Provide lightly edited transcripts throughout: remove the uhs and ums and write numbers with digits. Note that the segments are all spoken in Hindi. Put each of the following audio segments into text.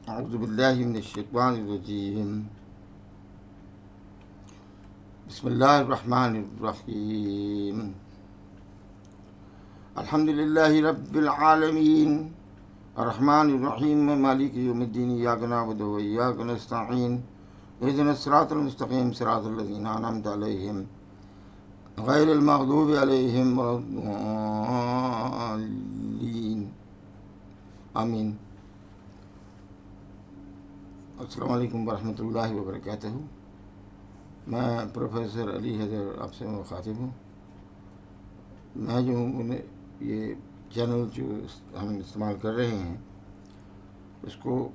अऊज़ुबिल्लाहि मिनश्शैतानिर्रजीम। बिस्मिल्लाहिर्रहमानिर्रहीम। अल्हम्दुलिल्लाहि रब्बिल आलमीन अर्रहमानिर्रहीम मालिकि यौमिद्दीन इय्याका नअबुदु व इय्याका नस्तईन इहदिनस सिरातल मुस्तक़ीम सिरातल लज़ीना अनअमता अलैहिम गैरिल मग़दूबि अलैहिम वलद्दाल्लीन। आमीन। अस्सलामु अलैकुम वरहमतुल्लाहि वबरकातुहू। मैं प्रोफेसर अली हैदर आपसे मुखातिब हूँ। मैं जो हूँ ये चैनल जो हम इस्तेमाल कर रहे हैं उसको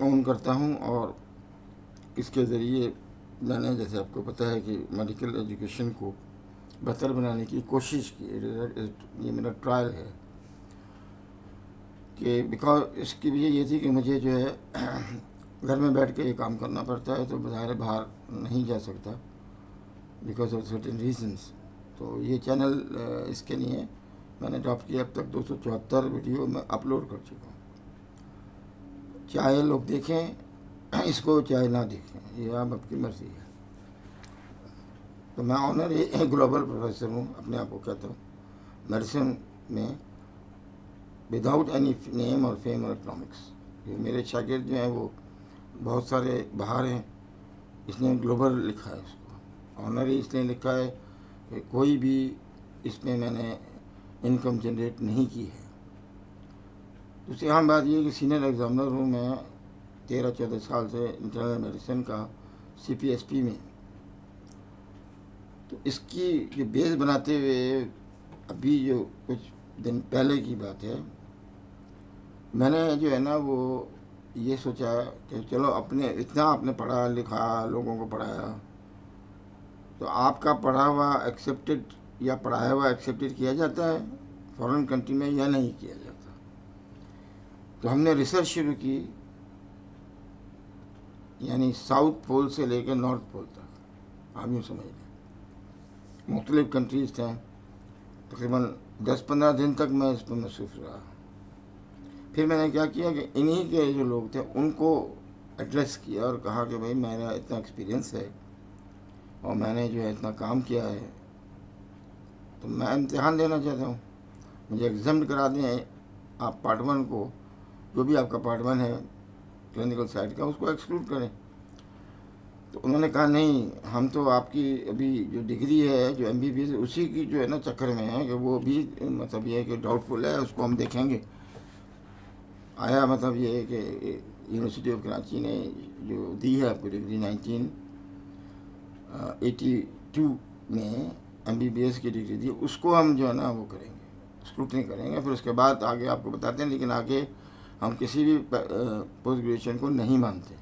ऑन करता हूँ और इसके ज़रिए मैंने, जैसे आपको पता है कि मेडिकल एजुकेशन को बेहतर बनाने की कोशिश की। ये मेरा ट्रायल है कि बिकॉज इसकी वजह ये थी कि मुझे जो है घर में बैठ के ये काम करना पड़ता है, तो बाहर बाहर नहीं जा सकता बिकॉज ऑफ सर्टेन रीजंस। तो ये चैनल इसके लिए मैंने ड्रॉप किया। अब तक 274 वीडियो मैं अपलोड कर चुका हूँ। चाहे लोग देखें इसको, चाहे ना देखें, ये आप आपकी मर्ज़ी है। तो मैं ऑनर ग्लोबल प्रोफेसर हूँ, अपने आप को कहता हूँ, मेडिसिन में विदाउट एनी नेम और फेम और इकनॉमिक्स। ये मेरे शागिर्द जो हैं वो बहुत सारे बाहर हैं, इसने ग्लोबल लिखा है उसको। ऑनर ही इसलिए लिखा है कि कोई भी इसमें मैंने इनकम जनरेट नहीं की है। दूसरी अहम बात यह कि सीनियर एग्जामिनर हूँ मैं 13-14 साल से इंटरनल मेडिसिन का CPSP में। तो इसकी जो बेस बनाते हुए अभी जो कुछ दिन पहले की बात है, मैंने जो है ना वो ये सोचा कि चलो अपने इतना आपने पढ़ा लिखा, लोगों को पढ़ाया, तो आपका पढ़ा हुआ एक्सेप्टेड या पढ़ाया हुआ एक्सेप्टेड किया जाता है फॉरेन कंट्री में या नहीं किया जाता। तो हमने रिसर्च शुरू की, यानी साउथ पोल से लेकर नॉर्थ पोल तक, आप यूँ समझ लें मुख्तलिफ कंट्रीज़ थे। तकरीबन 10-15 दिन तक मैं इस पर मसरूफ़ रहा। फिर मैंने क्या किया कि इन्हीं के जो लोग थे उनको एड्रेस किया और कहा कि भाई मेरा इतना एक्सपीरियंस है और मैंने जो है इतना काम किया है, तो मैं इम्तिहान देना चाहता हूँ, मुझे एग्जाम्ड करा दें आप पार्ट 1 को, जो भी आपका पार्ट 1 है क्लिनिकल साइड का, उसको एक्सक्लूड करें। तो उन्होंने कहा नहीं, हम तो आपकी अभी जो डिग्री है जो MBBS उसी की जो है ना चक्कर में है कि वो भी मतलब ये है कि डाउटफुल है, उसको हम देखेंगे। आया मतलब ये है कि यूनिवर्सिटी ऑफ कराची ने जो दी है आपको डिग्री 1982 में MBBS की डिग्री दी, उसको हम जो है ना वो करेंगे, स्क्रूटनी करेंगे। फिर उसके बाद आगे आपको बताते हैं, लेकिन आगे हम किसी भी पोस्ट ग्रेजुएशन को नहीं मानते,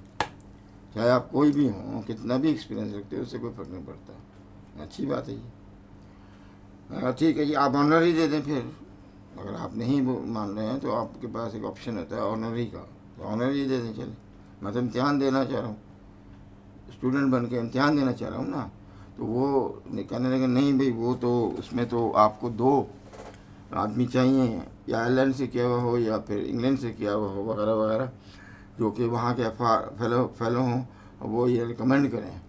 चाहे आप कोई भी हों, कितना भी एक्सपीरियंस रखते हो, उससे कोई फ़र्क नहीं पड़ता। अच्छी बात है ये। ठीक है जी, आप ऑनर ही दे दें। फिर अगर आप नहीं मान रहे हैं तो आपके पास एक ऑप्शन होता है ऑनरी का, तो ऑनर ही दे दें। चले, मैं तो इम्तिहान देना चाह रहा हूँ, स्टूडेंट बन के इम्तिहान देना चाह रहा हूँ ना। तो वो कहने लगे नहीं भाई, वो तो उसमें तो आपको 2 आदमी चाहिए, या आयरलैंड से किया हुआ हो या फिर इंग्लैंड से किया हुआ हो वगैरह वगैरह, जो कि वहाँ के फेलो हों, और वो ये रिकमेंड करें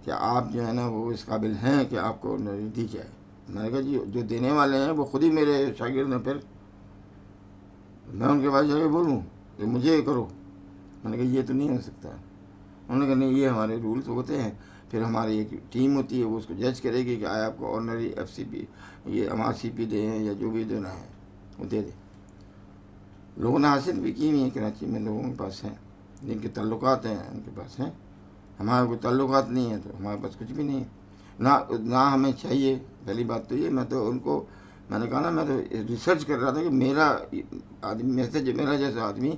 कि आप जो है ना वो इस काबिल हैं कि आपको ऑनरी दी जाए। मैंने कहा जी, जो देने वाले हैं वो खुद ही मेरे शागिर्द हैं, फिर मैं उनके पास जाके बोलूँ कि मुझे करो। मैंने कहा ये तो नहीं हो सकता। उन्होंने कहा नहीं, ये हमारे रूल्स होते हैं। फिर हमारी एक टीम होती है, वो उसको जज करेगी कि आया आपको ऑनरी FCP ये MRCP दें या जो भी देना है वो दे दे। लोगों ने हासिल भी की हुई है, कराची में लोगों के पास हैं, जिनके ताल्लुकात हैं उनके पास हैं। हमारे कोई ताल्लुकात नहीं है तो हमारे पास कुछ भी नहीं है, ना हमें चाहिए। पहली बात तो ये, मैं तो उनको मैंने कहा ना, मैं तो रिसर्च कर रहा था कि मेरा आदमी मेरा जैसा आदमी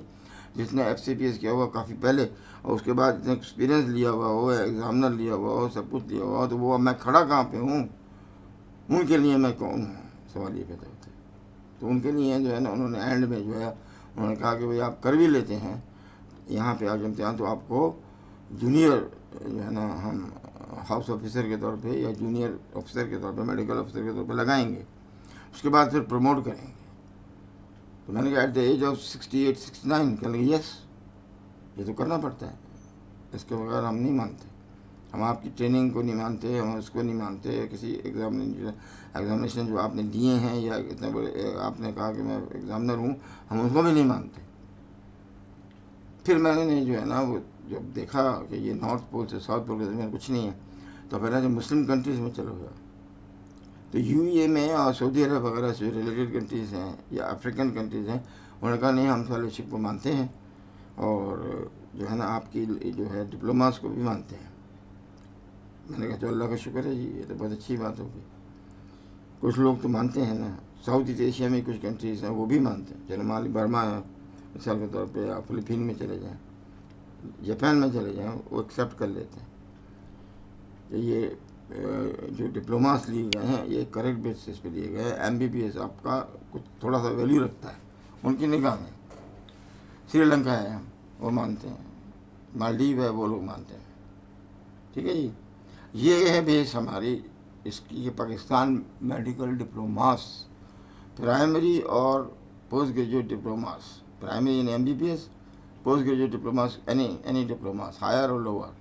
जिसने FCPS किया हुआ काफ़ी पहले और उसके बाद इतना एक्सपीरियंस लिया हुआ हो, एग्जामिनर लिया हुआ हो, सब कुछ लिया हुआ हो, तो वो अब मैं खड़ा कहाँ पे हूँ, उनके लिए मैं कौन हूँ, सवाल ये पैदा होता है। तो उनके लिए जो है ना, उन्होंने एंड में जो है उन्होंने कहा कि भाई आप कर भी लेते हैं यहाँ पे आगे इम्तिहान, तो आपको जूनियर जो है ना हम हाउस ऑफिसर के तौर पे या जूनियर ऑफिसर के तौर पे, मेडिकल ऑफिसर के तौर पे लगाएंगे, उसके बाद फिर प्रमोट करेंगे। तो मैंने कहा एट द एज ऑफ 68-69, कहने लगे यस। ये तो करना पड़ता है, इसके बगैर हम नहीं मानते। हम आपकी ट्रेनिंग को नहीं मानते, हम उसको नहीं मानते, किसी एग्जामिनेशन जो आपने दिए हैं या इतने बड़े आपने कहा कि मैं एग्जामिनर हूँ, हम उसको भी नहीं मानते। फिर मैंने जो है ना वो जब देखा कि ये नॉर्थ पोल से साउथ पोल के दरमियान कुछ नहीं है, तो फिर जो मुस्लिम कंट्रीज़ में चलो गया, तो यूएई में और सऊदी अरब वगैरह से रिलेटेड कंट्रीज़ हैं या अफ्रीकन कंट्रीज़ हैं, उन्होंने कहा नहीं हम फेलोशिप को मानते हैं और जो है ना आपकी जो है डिप्लोमास को भी मानते हैं। मैंने कहा चलो अल्लाह का शुक्र है जी, ये तो बहुत अच्छी बात होगी। कुछ लोग तो मानते हैं ना, साउथ ईस्ट एशिया में कुछ कंट्रीज़ हैं वो भी मानते हैं। चलो माली बर्मा है मिसाल के तौर पे, आप फिलीपीन में चले जाएँ, जापान में चले जाएँ, वो एक्सेप्ट कर लेते हैं कि ये जो डिप्लोमास लिए गए हैं ये करेक्ट बेसिस पे लिए गए हैं। एमबीबीएस आपका कुछ थोड़ा सा वैल्यू रखता है उनकी निगाह में। श्रीलंका है वो मानते हैं, मालदीव है वो लोग मानते हैं, ठीक है जी। ये है बेस हमारी इसकी, ये पाकिस्तान मेडिकल डिप्लोमास, प्राइमरी और पोस्ट ग्रेजुएट डिप्लोमास, प्राइमरी यानी MBBS, post graduate diplomas any diplomas, higher और लोअर।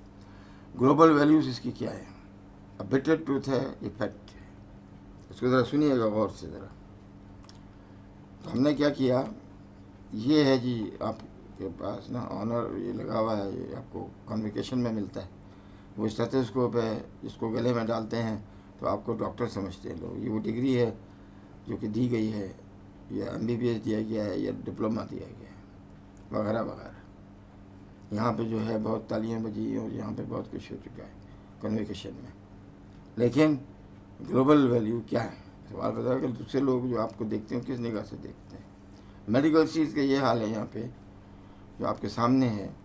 ग्लोबल वैल्यूज़ इसकी क्या है? अ बिटर ट्रूथ है, ये फैक्ट है, उसको ज़रा सुनिएगा गौर से ज़रा। तो हमने क्या किया, ये है जी आपके पास ना ऑनर ये लगा हुआ है, ये आपको कॉन्वोकेशन में मिलता है, वो स्टेथोस्कोप है जिसको गले में डालते हैं तो आपको डॉक्टर समझते हैं लोग। ये वो डिग्री है जो कि दी गई है, या एमबीबीएस दिया गया है या डिप्लोमा दिया गया है वगैरह वगैरह। यहाँ पे जो है बहुत तालियां बजी और यहाँ पे बहुत कुछ हो चुका है कन्विकेशन में। लेकिन ग्लोबल वैल्यू क्या है? सवाल बताया कि दूसरे लोग जो आपको देखते हैं किस निगाह से देखते हैं। मेडिकल सीट्स का ये हाल है यहाँ पे जो आपके सामने है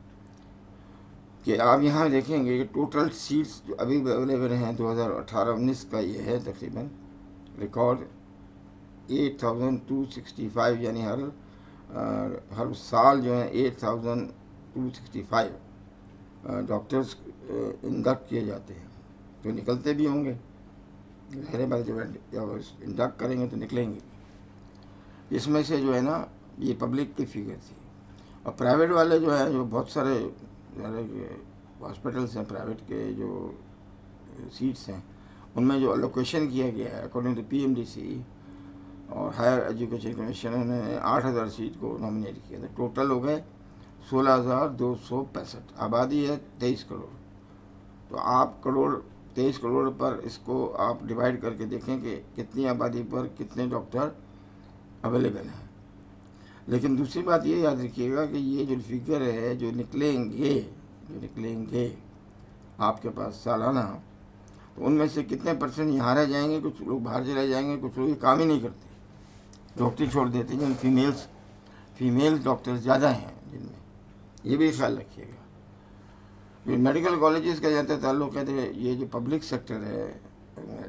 कि आप यहाँ देखेंगे कि टोटल सीट्स जो अभी अवेलेबल हैं 2018-19 का ये है तकरीबन रिकॉर्ड 8265, यानी हर साल जो है 8265 डॉक्टर्स इंडक्ट किए जाते हैं। तो निकलते भी होंगे, ज़ाहिर बात जब इंडक्ट करेंगे तो निकलेंगे। इसमें से जो है ना ये पब्लिक की फिगर थी, और प्राइवेट वाले जो है जो बहुत सारे हॉस्पिटल्स हैं प्राइवेट के जो सीट्स हैं उनमें जो अलोकेशन किया गया है अकॉर्डिंग टू पीएमडीसी और हायर एजुकेशन कमीशन, उन्होंने 8000 सीट को नॉमिनेट किया था। टोटल हो गए 16,265, आबादी है 23 करोड़। तो आप 23 करोड़ पर इसको आप डिवाइड करके देखें कि कितनी आबादी पर कितने डॉक्टर अवेलेबल हैं। लेकिन दूसरी बात ये याद रखिएगा कि ये जो फिगर है जो निकलेंगे आपके पास सालाना, तो उनमें से कितने परसेंट यहाँ रह जाएंगे, कुछ लोग बाहर चले जाएंगे, कुछ लोग ये काम ही नहीं करते, डॉक्टरी छोड़ देते हैं। फीमेल डॉक्टर्स ज़्यादा हैं जिनमें, ये भी ख्याल रखिएगा। ये मेडिकल कॉलेजेस का ज़्यादा ताल्लुक है, तो ये जो पब्लिक सेक्टर है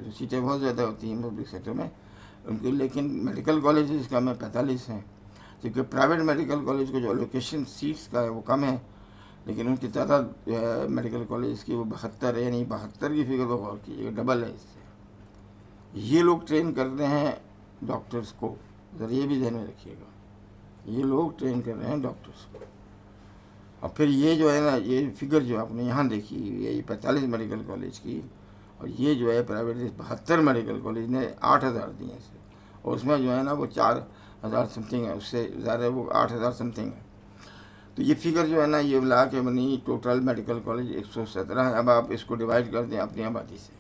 जो सीटें बहुत ज़्यादा होती हैं पब्लिक सेक्टर में उनके, लेकिन मेडिकल कॉलेजेस का में 45 हैं, क्योंकि प्राइवेट मेडिकल कॉलेज को जो एलोकेशन सीट्स का है वो कम है, लेकिन उनकी तादाद जो है मेडिकल कॉलेज की वो 72 है, यानी 72 की फिगर को गौर कीजिएगा, डबल है इससे। ये लोग ट्रेन कर रहे हैं डॉक्टर्स को, ज़रा ये भी ध्यान में रखिएगा, ये लोग ट्रेन कर रहे हैं डॉक्टर्स को। और फिर ये जो है ना ये फिगर जो आपने यहाँ देखी ये 45 मेडिकल कॉलेज की, और ये जो है प्राइवेट 72 मेडिकल कॉलेज ने 8000 दिए से, और उसमें जो है ना वो 4000 समथिंग है, उससे ज़्यादा वो 8000 समथिंग है। तो ये फिगर जो है ना ये मिला के बनी टोटल मेडिकल कॉलेज 117 है। अब आप इसको डिवाइड कर दें अपनी आबादी से,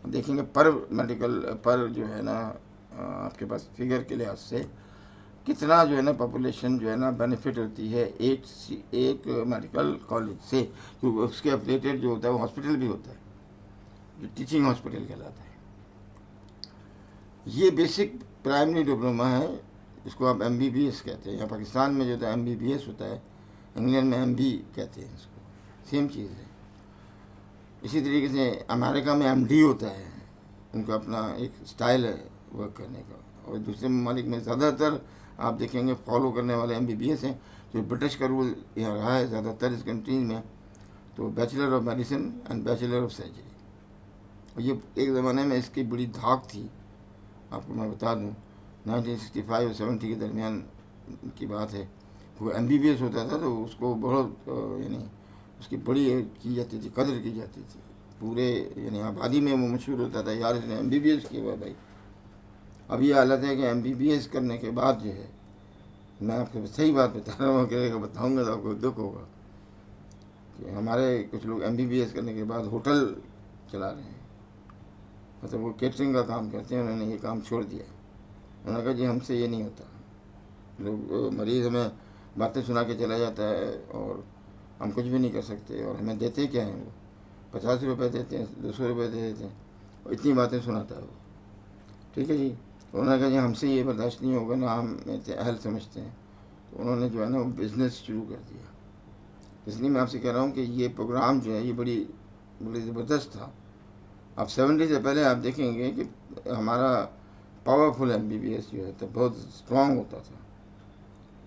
देखेंगे पर जो है ना आपके पास फिगर के लिहाज से कितना जो है ना पॉपुलेशन जो है ना बेनिफिट होती है एक मेडिकल कॉलेज से, क्योंकि उसके अपडेटेड जो होता है वो हॉस्पिटल भी होता है जो टीचिंग हॉस्पिटल कहलाता है। ये बेसिक प्राइमरी डिप्लोमा है, इसको आप एमबीबीएस कहते हैं। यहाँ पाकिस्तान में जो तो एमबीबीएस होता है, इंग्लैंड में एमडी कहते हैं इसको, सेम चीज़ है। इसी तरीके से अमेरिका में एमडी होता है, उनका अपना एक स्टाइल है वर्क करने का, और दूसरे ममालिक में ज़्यादातर आप देखेंगे फॉलो करने वाले एमबीबीएस हैं। जो ब्रिटिश का रूल यहाँ रहा है ज़्यादातर इस कंट्रीज में, तो bachelor of medicine and bachelor of surgery. और ये एक ज़माने में इसकी बड़ी धाक थी, आपको मैं बता दूं 1965 और 70 के दरमियान की बात है। वो MBBS होता था तो उसको बहुत यानी उसकी बड़ी की जाती थी, कदर की जाती थी पूरे यानी आबादी में। वो मशहूर होता था, यार इसने MBBS किया हुआ भाई। अब ये हालत है कि MBBS करने के बाद जो है, मैं आपको सही बात बता रहा हूँ, कि बताऊँगा तो आपको दुख होगा कि हमारे कुछ लोग MBBS करने के बाद होटल चला रहे हैं, मतलब वो केटरिंग का काम करते हैं। उन्होंने ये काम छोड़ दिया। उन्होंने कहा जी हमसे ये नहीं होता, लोग मरीज़ हमें बातें सुना के चला जाता है और हम कुछ भी नहीं कर सकते, और हमें देते क्या हैं, वो 50 रुपये देते हैं, 200 रुपये दे देते हैं, और इतनी बातें सुनाता है वो। ठीक है जी। तो उन्होंने कहा जी हमसे ये बर्दाश्त नहीं होगा ना, हम अहल समझते हैं। तो उन्होंने जो है ना वो बिज़नेस शुरू कर दिया। इसलिए मैं आपसे कह रहा हूँ कि ये प्रोग्राम जो है ये बड़ी ज़बरदस्त था। अब 70 से पहले आप देखेंगे कि हमारा पावरफुल MBBS जो है तो बहुत स्ट्रॉन्ग होता था।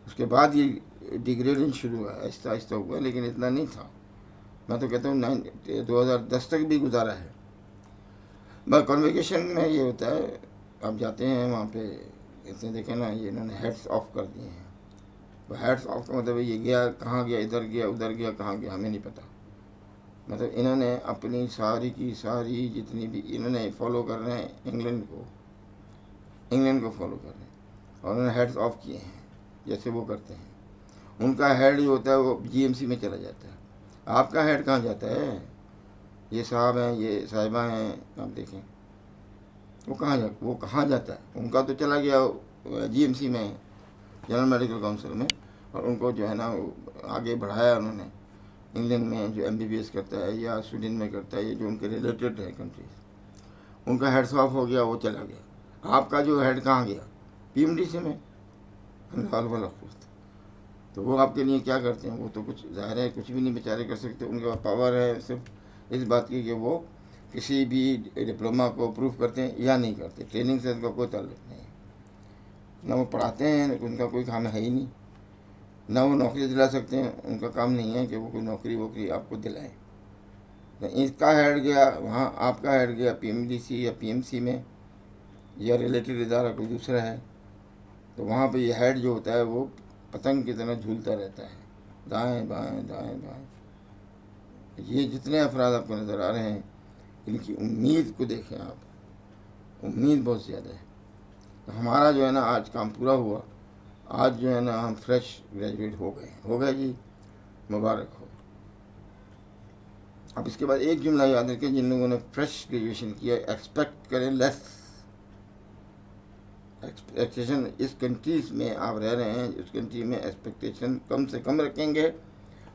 उसके बाद ये डिग्रेडिंग शुरू हुआ, आहिस्ता आहिस्ता हुआ, लेकिन इतना नहीं था। मैं तो कहता हूँ 2010 तक भी गुजारा है। बस कॉन्वोकेशन में ये होता है, आप जाते हैं वहाँ पे, इतने देखें ना ये इन्होंने हेड्स ऑफ कर दिए हैं। तो हेड्स ऑफ का मतलब ये गया कहाँ गया, इधर गया उधर गया, कहाँ गया हमें नहीं पता। मतलब इन्होंने अपनी सारी की सारी जितनी भी इन्होंने फॉलो कर रहे हैं इंग्लैंड को फॉलो कर रहे हैं, और उन्होंने हेड्स ऑफ किए हैं जैसे वो करते हैं। उनका हेड जो होता है वो GMC में चला जाता है। आपका हेड कहाँ जाता है? ये साहब हैं, ये साहिबा हैं, आप देखें वो कहाँ जाता है? उनका तो चला गया GMC में, जनरल मेडिकल काउंसिल में, और उनको जो है ना आगे बढ़ाया उन्होंने। इंग्लैंड में जो MBBS करता है या स्वीडन में करता है, ये जो उनके रिलेटेड है कंट्रीज, उनका हेड्स ऑफ हो गया, वो चला गया। आपका जो हेड कहाँ गया? PMDC में, तो वो आपके लिए क्या करते हैं? वो तो कुछ ज़ाहिर है कुछ भी नहीं बेचारे कर सकते। उनके पास पावर है सिर्फ इस बात की कि वो किसी भी डिप्लोमा को अप्रूव करते हैं या नहीं करते। ट्रेनिंग से उनका कोई ताल्लुक नहीं है, ना वो पढ़ाते हैं, उनका कोई काम है ही नहीं, ना वो नौकरी दिला सकते हैं। उनका काम नहीं है कि वो कोई नौकरी वोकरी आपको दिलाएं। तो इसका हेड गया वहाँ, आपका हेड गया PMDC या PMC में, या रिलेटेड इदारा कोई दूसरा है। तो वहाँ पे ये हेड जो होता है वो पतंग की तरह झूलता रहता है, दाएं बाएं दाएं बाएं। ये जितने अफराद आपको नज़र आ रहे हैं, इनकी उम्मीद को देखें आप, उम्मीद बहुत ज़्यादा है। तो हमारा जो है ना आज काम पूरा हुआ। आज जो है ना हम फ्रेश ग्रेजुएट हो गए जी, मुबारक हो। अब इसके बाद एक जुमला याद रखें, जिन लोगों ने फ्रेश ग्रेजुएशन किया, एक्सपेक्ट करें लेस। एक्सपेक्टेशन इस कंट्रीज में आप रह रहे हैं, उस कंट्री में एक्सपेक्टेशन कम से कम रखेंगे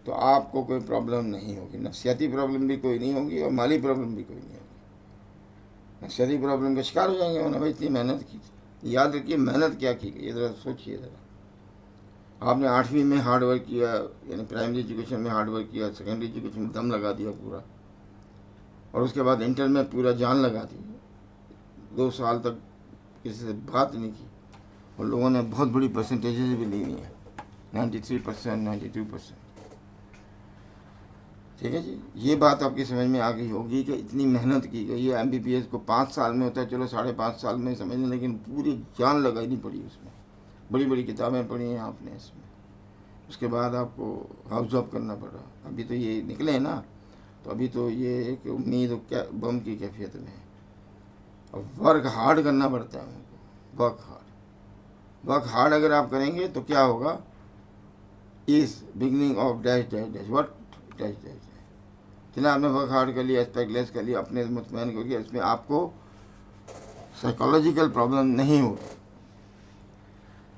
तो आपको कोई प्रॉब्लम नहीं होगी। नफसियाती प्रॉब्लम भी कोई नहीं होगी और माली प्रॉब्लम भी कोई नहीं होगी। नफसियाती प्रॉब्लम का शिकार हो जाएंगे, ना भाई इतनी मेहनत की थी। याद रखिए मेहनत क्या की गई, ज़रा सोचिए ज़रा। आपने 8वीं में हार्ड वर्क किया, यानी प्राइमरी एजुकेशन में हार्ड वर्क किया, सेकेंडरी एजुकेशन में दम लगा दिया पूरा, और उसके बाद इंटर में पूरा जान लगा दी। 2 साल तक किसी से बात नहीं की, और लोगों ने बहुत बड़ी परसेंटेजेस भी ली हुई हैं, 93%, 92%। ठीक है जी। ये बात आपकी समझ में आ गई होगी कि इतनी मेहनत की गई है। MBBS को 5 साल में होता है, चलो 5.5 साल में समझ लें, लेकिन पूरी जान लगानी पड़ी उसमें। बड़ी बड़ी किताबें पढ़ी हैं आपने इसमें। उसके बाद आपको हाउस जॉब करना पड़ा। अभी तो ये निकले हैं ना, तो अभी तो ये एक उम्मीद क्या बम की कैफियत में है। और वर्क हार्ड करना पड़ता है उनको, वर्क हार्ड अगर आप करेंगे तो क्या होगा? इस beginning of dash dash dash what dash dash. जितना आपने वर्क हार्ड कर लिया, एक्सपेक्टलेस कर लिया, अपने मुतमैन कर लिया, इसमें आपको साइकोलॉजिकल प्रॉब्लम नहीं होगी।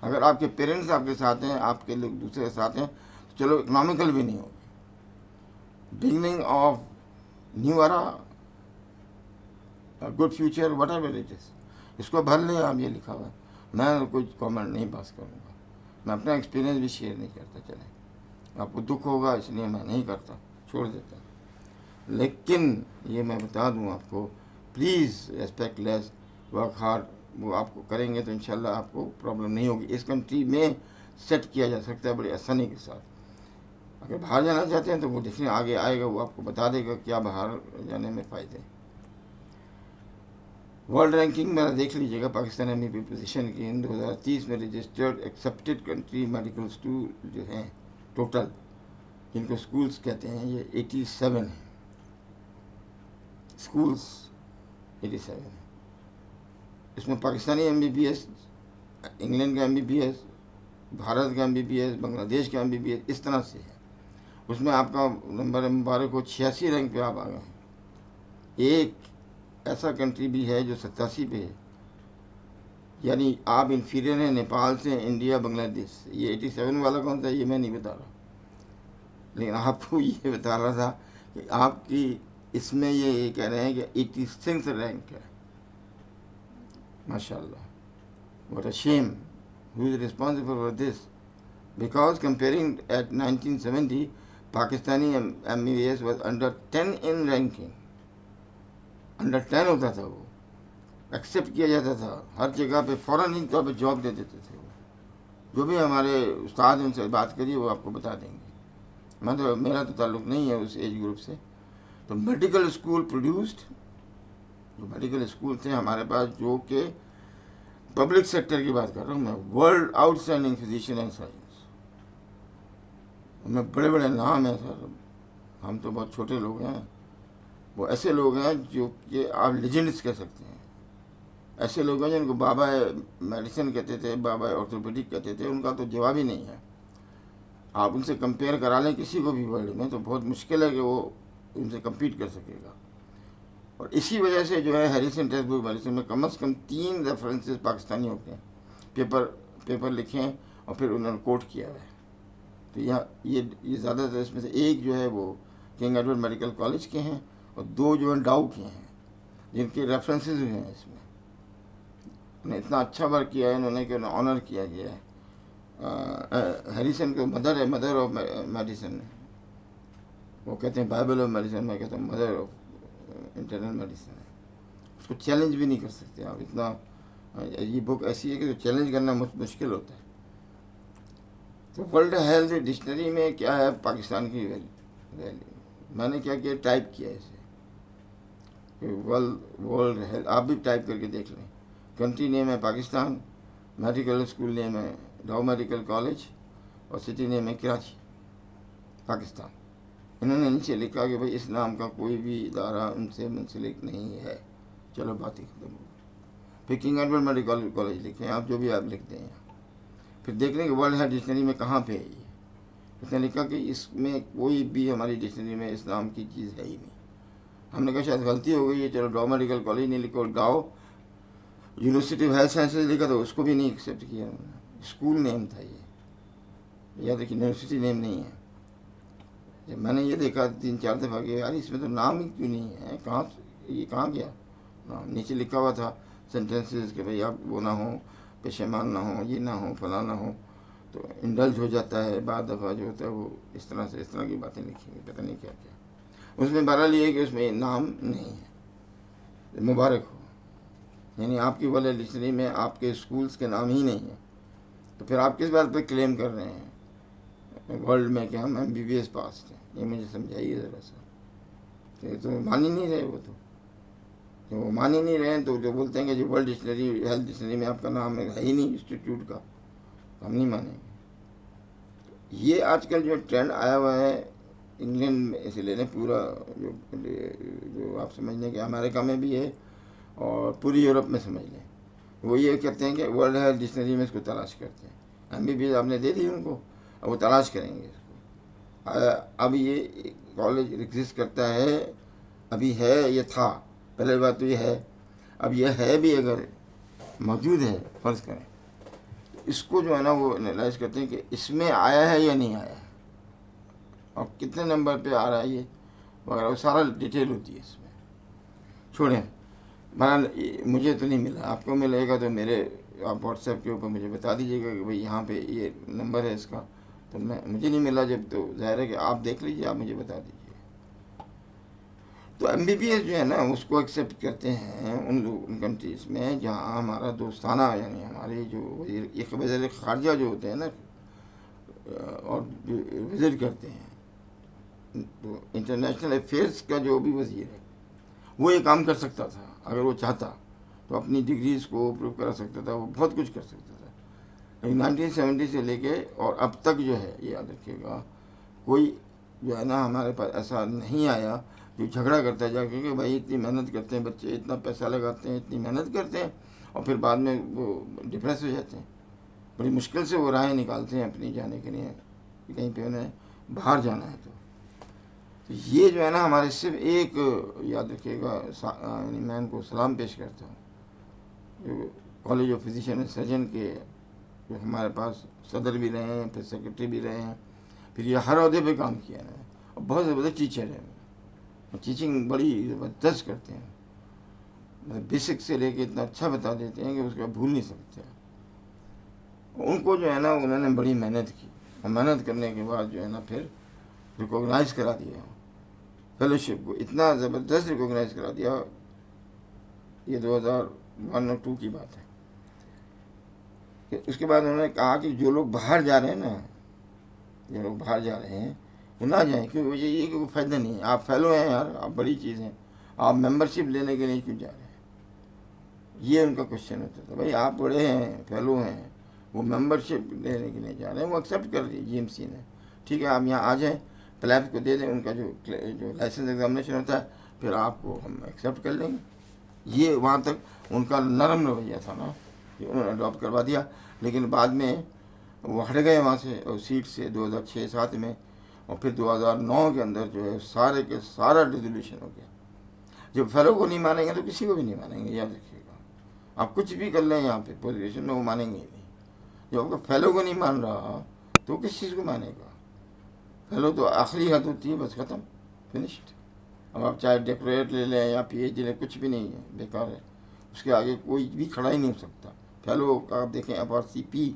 अगर आपके पेरेंट्स आपके साथ हैं, आपके लोग दूसरे के साथ हैं, तो चलो इकोनॉमिकल भी नहीं होगी। Beginning of new era, good future, what ever it is, इसको भर लें आप। ये लिखा हुआ है, मैं कोई कमेंट नहीं पास करूँगा, मैं अपना एक्सपीरियंस भी शेयर नहीं करता। चलें, आपको दुख होगा इसलिए मैं नहीं करता, छोड़ देता। लेकिन ये मैं बता दूं आपको, please respect less, work hard, वो आपको करेंगे तो इंशाल्लाह आपको प्रॉब्लम नहीं होगी। इस कंट्री में सेट किया जा सकता है बड़ी आसानी के साथ। अगर बाहर जाना चाहते हैं तो वो देखने आगे आएगा, वो आपको बता देगा क्या बाहर जाने में फ़ायदे। वर्ल्ड रैंकिंग में देख लीजिएगा, पाकिस्तान एमबीबी पोजीशन की इन 2030 में registered accepted country medical school जो हैं टोटल, जिनको स्कूल्स कहते हैं, ये 87 हैं स्कूल्स, 87 हैं। इसमें पाकिस्तानी एमबीबीएस, इंग्लैंड का एमबीबीएस, भारत का एमबीबीएस, बांग्लादेश का एमबीबीएस, इस तरह से है। उसमें आपका नंबर मुबारक हो 86 रैंक पे आप आ गए हैं। एक ऐसा कंट्री भी है जो 87 पे है, यानी आप इन्फीरियर हैं नेपाल से, इंडिया, बांग्लादेश से। ये 87 वाला कौन सा ये मैं नहीं बता रहा, लेकिन आपको ये बता रहा था कि आपकी इसमें ये कह रहे हैं कि 86 रैंक है। माशाल्लाह, what a shame, who is responsible for this? Because comparing at 1970 Pakistani MBBS was under 10 in ranking. Under 10 होता था, वो एक्सेप्ट किया जाता था हर जगह पे, फ़ौरन ही तौर पर जॉब दे देते थे वो। जो भी हमारे उस्ताद हैं उनसे बात करिए, वो आपको बता देंगे। मेरा तो ताल्लुक़ नहीं है उस एज ग्रुप से। तो मेडिकल स्कूल प्रोड्यूस्ड, जो मेडिकल स्कूल थे हमारे पास, जो कि पब्लिक सेक्टर की बात कर रहा हूँ मैं, world outstanding physician and science, उनमें बड़े बड़े नाम हैं सर। हम तो बहुत छोटे लोग हैं, वो ऐसे लोग हैं जो कि आप लेजेंड्स कह सकते हैं। ऐसे लोग हैं जिनको बाबा मेडिसिन कहते थे, बाबा ऑर्थोपेडिक कहते थे, उनका तो जवाब ही नहीं है। आप उनसे कंपेयर करा लें किसी को भी वर्ल्ड में, तो बहुत मुश्किल है कि वो उनसे कम्पीट कर सकेगा। और इसी वजह से जो है हैरिसन टेक्स्ट बुक मेडिसिन में कम से कम 3 रेफरेंसेस पाकिस्तानी होते हैं, पेपर लिखे हैं और फिर उन्होंने कोट किया है। तो यहाँ ये ज़्यादातर इसमें से एक जो है वो किंग एडवर्ड मेडिकल कॉलेज के हैं, और 2 जो हैं डाउ के हैं, जिनके रेफरेंसेस हुए हैं इसमें। उन्हें इतना अच्छा वर्क किया है इन्होंने कि उन्हें ऑनर किया गया है। हैरिसन को मदर है, मदर ऑफ मेडिसिन, वो कहते हैं बाइबल ऑफ मेडिसिन, मैं कहता हूँ मदर ऑफ इंटरनल मेडिसिन है। उसको चैलेंज भी नहीं कर सकते आप, इतना ये बुक ऐसी है कि जो चैलेंज करना मुश्किल होता है। तो वर्ल्ड हेल्थ डिक्शनरी में क्या है पाकिस्तान की वैल्यू, मैंने क्या किया, टाइप किया इसे, वर्ल्ड हेल्थ, आप भी टाइप करके देख लें। कंट्री नेम है पाकिस्तान, मेडिकल स्कूल नेम है डाउ मेडिकल कॉलेज, और सिटी नेम है कराची, पाकिस्तान। इन्होंने नीचे लिखा कि भाई इस नाम का कोई भी इदारा उनसे मुंसलिक नहीं है। चलो बात ही खत्म हो गई। फिर किंग एडवर्ड मेडिकल कॉलेज लिखें आप, जो भी आप लिखते हैं। फिर देख लें कि वर्ल्ड हेल्थ डिक्शनरी में कहाँ पे है ये। उसने लिखा कि इसमें कोई भी हमारी डिक्शनरी में इस नाम की चीज़ है ही नहीं। हमने कहा शायद गलती हो गई है, चलो डाउ मेडिकल कॉलेज नहीं लिखो, डाउ यूनिवर्सिटी ऑफ हेल्थ साइंसेज लिखा, तो उसको भी नहीं एक्सेप्ट किया उन्होंने। स्कूल नेम था ये, या देखिए यूनिवर्सिटी नेम नहीं है। जब मैंने ये देखा 3-4 दफ़ा कि यार इसमें तो नाम ही क्यों नहीं है, ये कहाँ गया नाम? नीचे लिखा हुआ था सेंटेंसेस कि भाई आप वो ना हो, पेशेमान ना हो, ये ना हो, फला ना हो, तो इंडल्ज हो जाता है। बाद दफ़ा जो होता है वो इस तरह की बातें लिखी हुई, पता नहीं क्या क्या। उसमें बहरहाल ये है कि उसमें नाम नहीं है। मुबारक हो, यानी आपकी वाले डिक्शनरी में आपके स्कूल्स के नाम ही नहीं है। तो फिर आप किस बात पे क्लेम कर रहे हैं वर्ल्ड में कि हम MBBS पास थे? ये मुझे समझाइए ज़रा सा। तो ये तो मान ही नहीं रहे, वो मान ही नहीं रहे हैं। तो जो बोलते हैं कि जो वर्ल्ड डिक्शनरी, हेल्थ डिक्शनरी में आपका नाम है ही नहीं इंस्टीट्यूट का, तो हम नहीं मानेंगे। ये आजकल जो ट्रेंड आया हुआ है इंग्लैंड में, इसे लेने पूरा जो आप समझ लें कि अमेरिका में भी है और पूरी यूरोप में समझ लें, वो ये कहते हैं कि वर्ल्ड हेल्थ डिक्शनरी में इसको तलाश करते हैं। MBBS आपने दे दी उनको, अब वो तलाश करेंगे इसको। अब ये कॉलेज एग्जिस्ट करता है, अभी है, ये था, पहले बात तो ये है। अब ये है भी, अगर मौजूद है फ़र्ज़ करें, तो इसको जो है ना वो एनालाइज करते हैं कि इसमें आया है या नहीं आया है, और कितने नंबर पे आ रहा है ये वगैरह, वो सारा डिटेल होती है इसमें। छोड़ें, मुझे तो नहीं मिला, आपको मिलेगा तो मेरे आप व्हाट्सएप के ऊपर मुझे बता दीजिएगा कि भाई यहाँ पे ये नंबर है इसका। तो मुझे नहीं मिला जब, तो ज़ाहिर है कि आप देख लीजिए, आप मुझे बता दीजिए। तो MBBS जो है ना उसको एक्सेप्ट करते हैं उन कंट्रीज़ में जहाँ हमारा दोस्ताना, यानी हमारे जो वज़ीर ख़ारजा जो होते हैं ना, और विज़िट करते हैं, तो इंटरनेशनल अफेयर्स का जो भी वज़ीर है वो ये काम कर सकता था अगर वो चाहता। तो अपनी डिग्रीज को प्रूव करा सकता था, वो बहुत कुछ कर सकता था। लेकिन 1970 से लेके और अब तक जो है, ये याद रखिएगा, कोई जो है ना हमारे पास ऐसा नहीं आया जो झगड़ा करता है जाके कि भाई इतनी मेहनत करते हैं बच्चे, इतना पैसा लगाते हैं, इतनी मेहनत करते हैं और फिर बाद में वो डिप्रेस हो जाते हैं। बड़ी मुश्किल से वो राहें निकालते हैं अपनी जाने के लिए, कहीं पे उन्हें बाहर जाना है। तो ये जो है ना हमारे सिर्फ एक, याद रखिएगा, मैं इनको सलाम पेश करता हूँ जो college of physician and surgeon के जो हमारे पास सदर भी रहे हैं, फिर सेक्रेटरी भी रहे हैं, फिर ये हर अहदे पे काम किया है और बहुत ज़बरदस्त टीचर है। टीचिंग बड़ी ज़बरदस्त करते हैं, मतलब बेसिक से लेके इतना अच्छा बता देते हैं कि उसको भूल नहीं सकते। उनको जो है ना उन्होंने बड़ी मेहनत की और मेहनत करने के बाद जो है ना फिर रिकॉग्नाइज़ करा दिया फेलोशिप को, इतना ज़बरदस्त रिकॉग्नाइज़ करा दिया। ये 2001 और 2 की बात है। उसके बाद उन्होंने कहा कि जो लोग बाहर जा रहे हैं ना, जो लोग बाहर जा रहे हैं वो ना जाएं, क्योंकि वजह ये कि कोई फ़ायदा नहीं है। आप फेलो हैं यार, आप बड़ी चीज़ हैं, आप मेंबरशिप लेने के लिए क्यों जा रहे हैं? ये उनका क्वेश्चन होता था। भाई आप बड़े हैं, फेलो हैं, वो मेंबरशिप लेने के लिए जा रहे हैं, वो एक्सेप्ट कर दी जीएमसी ने, ठीक है आप यहाँ आ जाएं, प्लैब्स को दे दें, उनका जो लाइसेंस एग्जामिनेशन होता है फिर आपको हम एक्सेप्ट कर लेंगे। ये वहाँ तक उनका नरम रवैया था ना, कि उन्होंने अडॉप्ट करवा दिया। लेकिन बाद में वो हट गए वहाँ से और सीट से 2006-07 में, और फिर 2009 के अंदर जो है सारे के सारा डिसोल्यूशन हो गया। जब फेलो को नहीं मानेंगे तो किसी को भी नहीं मानेंगे, याद रखिएगा। आप कुछ भी कर लें यहाँ पे पोस्ट ग्रेजुएशन में, वो मानेंगे ही नहीं। जब आपका फेलो को नहीं मान रहा तो किस चीज़ को मानेगा? फेलो तो आखिरी हद होती है, बस ख़त्म, फिनिश्ड। अब आप चाहे डॉक्टरेट ले लें या PhD लें, कुछ भी नहीं है, बेकार है। उसके आगे कोई भी खड़ा ही नहीं हो सकता। फेलो का आप देखें FRCP